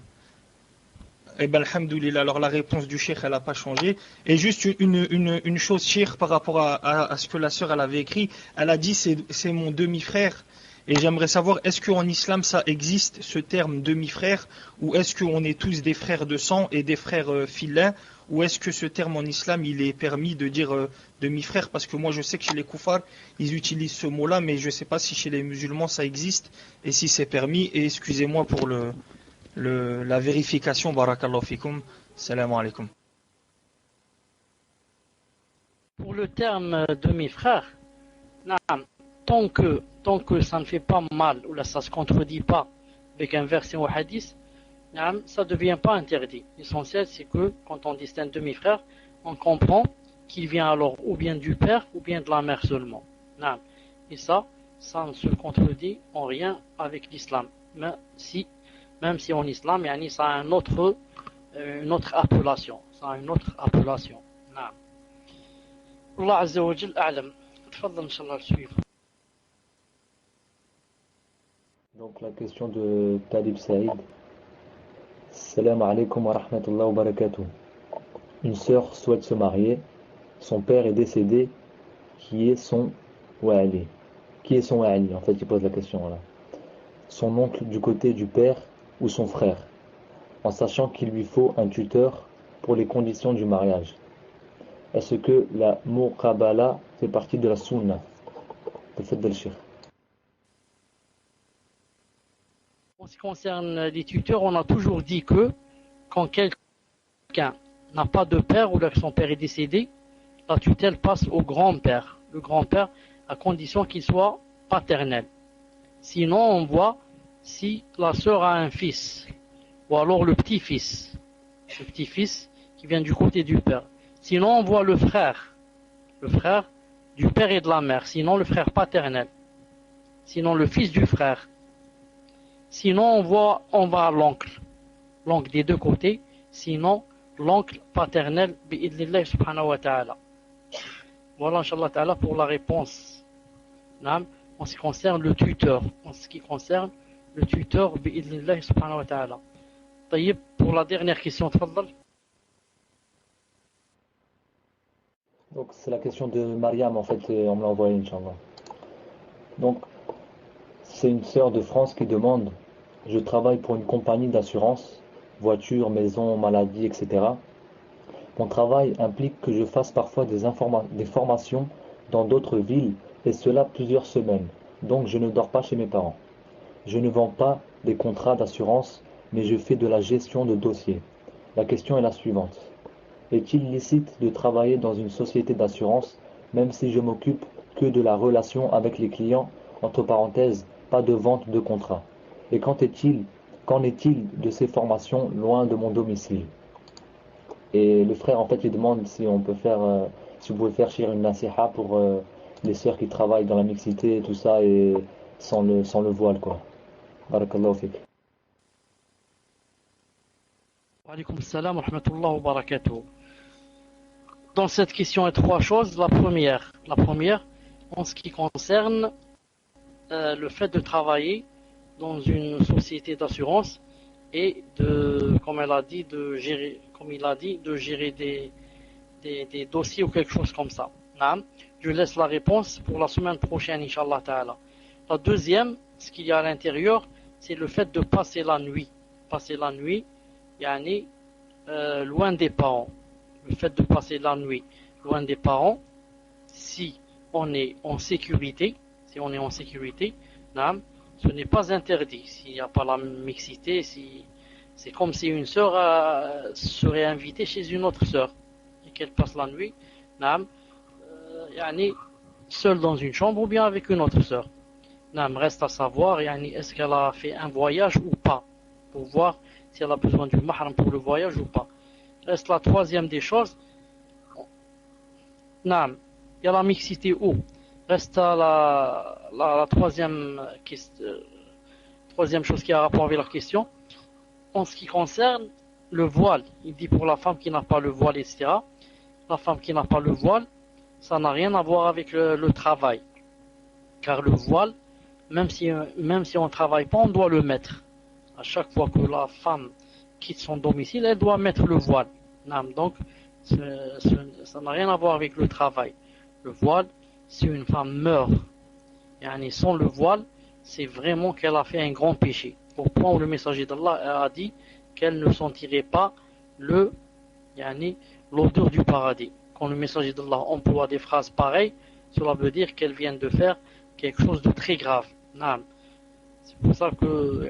D: Eh bien, alhamdoulilah, alors la réponse du cheikh, elle n'a pas changé. Et juste une chose, cheikh, par rapport à ce que la sœur, elle avait écrit, elle a dit c'est mon demi-frère. Et j'aimerais savoir, est-ce qu'en islam, ça existe, ce terme demi-frère, ou est-ce qu'on est tous des frères de sang et des frères filins, ou est-ce que ce terme en islam, il est permis de dire demi-frère? Parce que moi, je sais que chez les koufars, ils utilisent ce mot-là, mais je ne sais pas si chez les musulmans, ça existe, et si c'est permis. Et excusez-moi pour la vérification. Barakallahu fikum. Salam alaikum.
B: Pour le terme demi-frère, tant que ça ne fait pas mal ou là ça ne se contredit pas avec un verset ou un hadith, ça ne devient pas interdit. L'essentiel c'est que quand on distingue demi-frère, on comprend qu'il vient alors ou bien du père ou bien de la mère seulement. Et ça ne se contredit en rien avec l'islam. Même si en islam, ça a une autre appellation. Allah Azza wa Jal a'lam. Tfadhal, Inch'Allah, le suivre.
C: Donc la question de Talib Saïd. Salam alaikum wa rahmatullahi wa barakatuh. Une sœur souhaite se marier. Son père est décédé. Qui est son wali? Qui est son wali? En fait, il pose la question là. Son oncle du côté du père ou son frère, en sachant qu'il lui faut un tuteur pour les conditions du mariage. Est-ce que la muqabala fait partie de la sunna? Le fait de le shir.
B: En ce qui concerne les tuteurs, on a toujours dit que quand quelqu'un n'a pas de père ou que son père est décédé, la tutelle passe au grand-père. Le grand-père, à condition qu'il soit paternel. Sinon, on voit si la sœur a un fils, ou alors le petit-fils qui vient du côté du père. Sinon, on voit le frère du père et de la mère. Sinon, le frère paternel. Sinon, le fils du frère. Sinon, on va à l'oncle des deux côtés. Sinon, l'oncle paternel, bi'idhnillah subhanahu wa ta'ala. Voilà, inshallah ta'ala, pour la réponse. En ce qui concerne le tuteur. Bi'idhnillah subhanahu wa ta'ala. Taïb, pour la dernière question, tfaddal.
C: Donc c'est la question de Mariam, en fait, on me l'a envoyé, Inch'Allah. Donc, c'est une sœur de France qui demande: je travaille pour une compagnie d'assurance, voiture, maison, maladie, etc. Mon travail implique que je fasse parfois des formations dans d'autres villes, et cela plusieurs semaines. Donc je ne dors pas chez mes parents. Je ne vends pas des contrats d'assurance, mais je fais de la gestion de dossiers. La question est la suivante. Est-il licite de travailler dans une société d'assurance, même si je m'occupe que de la relation avec les clients, entre parenthèses, pas de vente de contrat? Et qu'en est-il de ces formations loin de mon domicile? Et le frère, en fait, lui demande si on peut si vous pouvez faire shir une nasiha pour les sœurs qui travaillent dans la mixité et tout ça, et sans le voile, quoi. Barakallahu fik.
B: Wa alaykoum salam wa rahmatullahi wa barakatuh. Dans cette question, il y a trois choses. La première, en ce qui concerne le fait de travailler dans une société d'assurance et comme il a dit, de gérer des dossiers ou quelque chose comme ça. Je laisse la réponse pour la semaine prochaine, Inch'Allah Ta'ala. La deuxième, ce qu'il y a à l'intérieur, c'est le fait de passer la nuit. Loin des parents. Le fait de passer la nuit loin des parents, si on est en sécurité, ce n'est pas interdit. S'il n'y a pas la mixité, si C'est comme si une sœur serait invitée chez une autre sœur et qu'elle passe la nuit, seule dans une chambre ou bien avec une autre sœur. Reste à savoir est-ce qu'elle a fait un voyage ou pas, pour voir si elle a besoin du mahram pour le voyage ou pas. Reste la troisième des choses. Il y a la mixité où reste la troisième chose qui a rapport avec la question. En ce qui concerne le voile, il dit pour la femme qui n'a pas le voile, etc. La femme qui n'a pas le voile, ça n'a rien à voir avec le travail. Car le voile, même si on ne travaille pas, on doit le mettre. À chaque fois que la femme quitte son domicile, elle doit mettre le voile. Donc, ça n'a rien à voir avec le travail. Le voile, si une femme meurt sans le voile, c'est vraiment qu'elle a fait un grand péché. Au point où le messager d'Allah a dit qu'elle ne sentirait pas l'odeur du paradis. Quand le messager d'Allah emploie des phrases pareilles, cela veut dire qu'elle vient de faire quelque chose de très grave. C'est pour ça que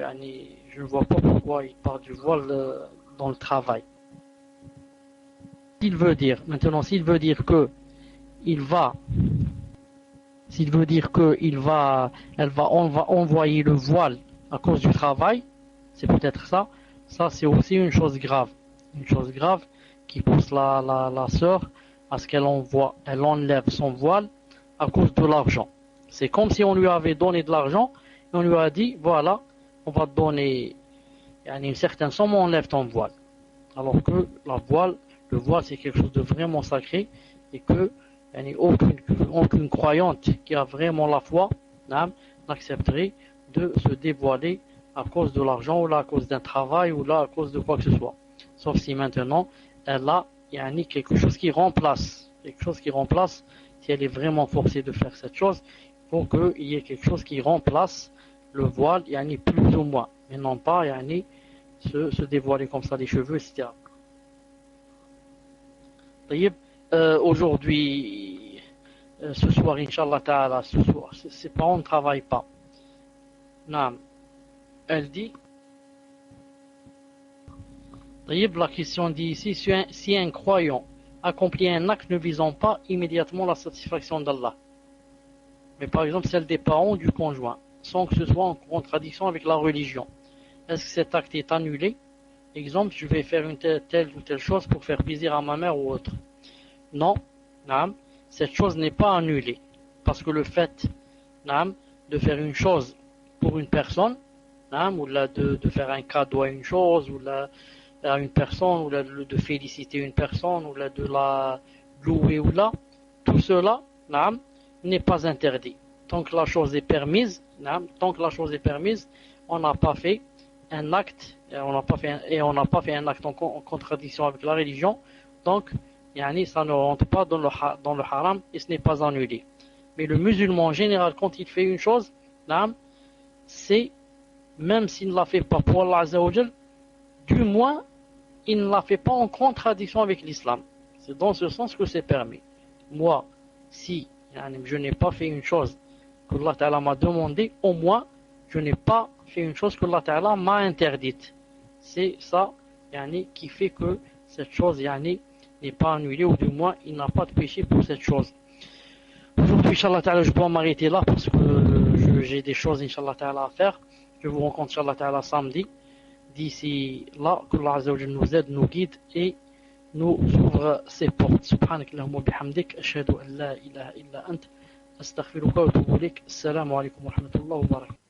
B: je ne vois pas pourquoi il parle du voile dans le travail. S'il veut dire que elle va envoyer le voile à cause du travail, c'est peut-être ça. Ça, c'est aussi une chose grave. Une chose grave qui pousse la sœur à ce qu'elle enlève son voile à cause de l'argent. C'est comme si on lui avait donné de l'argent et on lui a dit, voilà, on va te donner une certaine somme, on enlève ton voile. Alors que le voile, c'est quelque chose de vraiment sacré et que aucune croyante qui a vraiment la foi n'accepterait de se dévoiler à cause de l'argent ou là à cause d'un travail ou là à cause de quoi que ce soit. Sauf si maintenant elle a quelque chose qui remplace. Si elle est vraiment forcée de faire cette chose, il faut qu'il y ait quelque chose qui remplace le voile, plus ou moins, mais non pas se dévoiler comme ça les cheveux, etc. Aujourd'hui, ce soir, Inch'Allah Ta'ala, ses parents ne travaillent pas. Elle dit, la question dit ici, si un croyant accomplit un acte ne visant pas immédiatement la satisfaction d'Allah, mais par exemple celle des parents ou du conjoint, sans que ce soit en contradiction avec la religion, est-ce que cet acte est annulé? Exemple, je vais faire une telle ou telle chose pour faire plaisir à ma mère ou autre. Non, cette chose n'est pas annulée. Parce que le fait de faire une chose pour une personne, ou là de faire un cadeau à une chose, ou là à une personne, ou là de féliciter une personne, ou là de la louer, ou là, tout cela n'est pas interdit. Tant que la chose est permise, on n'a pas fait un acte, on n'a pas fait un acte en contradiction avec la religion, donc ça ne rentre pas dans le haram et ce n'est pas annulé. Mais le musulman en général, quand il fait une chose, c'est, même s'il ne la fait pas pour Allah Azza wa Jal, du moins il ne la fait pas en contradiction avec l'islam. C'est dans ce sens que c'est permis. Moi, si je n'ai pas fait une chose que Allah Ta'ala m'a demandé, au moins je n'ai pas fait une chose que Allah Ta'ala m'a interdite. C'est ça qui fait que cette chose n'est pas annulée, ou du moins il n'a pas de péché pour cette chose. Aujourd'hui, Inch'Allah Ta'ala, je peux m'arrêter là parce que j'ai des choses Inch'Allah Ta'ala à faire. Je vous rencontre Inch'Allah Ta'ala samedi. D'ici là, que Allah Azza wa Jalla nous aide, nous guide et nous ouvre ses portes. Subhanak Allahumma bihamdik, ashhadu an la ilaha illa ant, astaghfiruka wa atubu ilayk. Assalamu alaikum wa rahmatullahi wa barakatuh.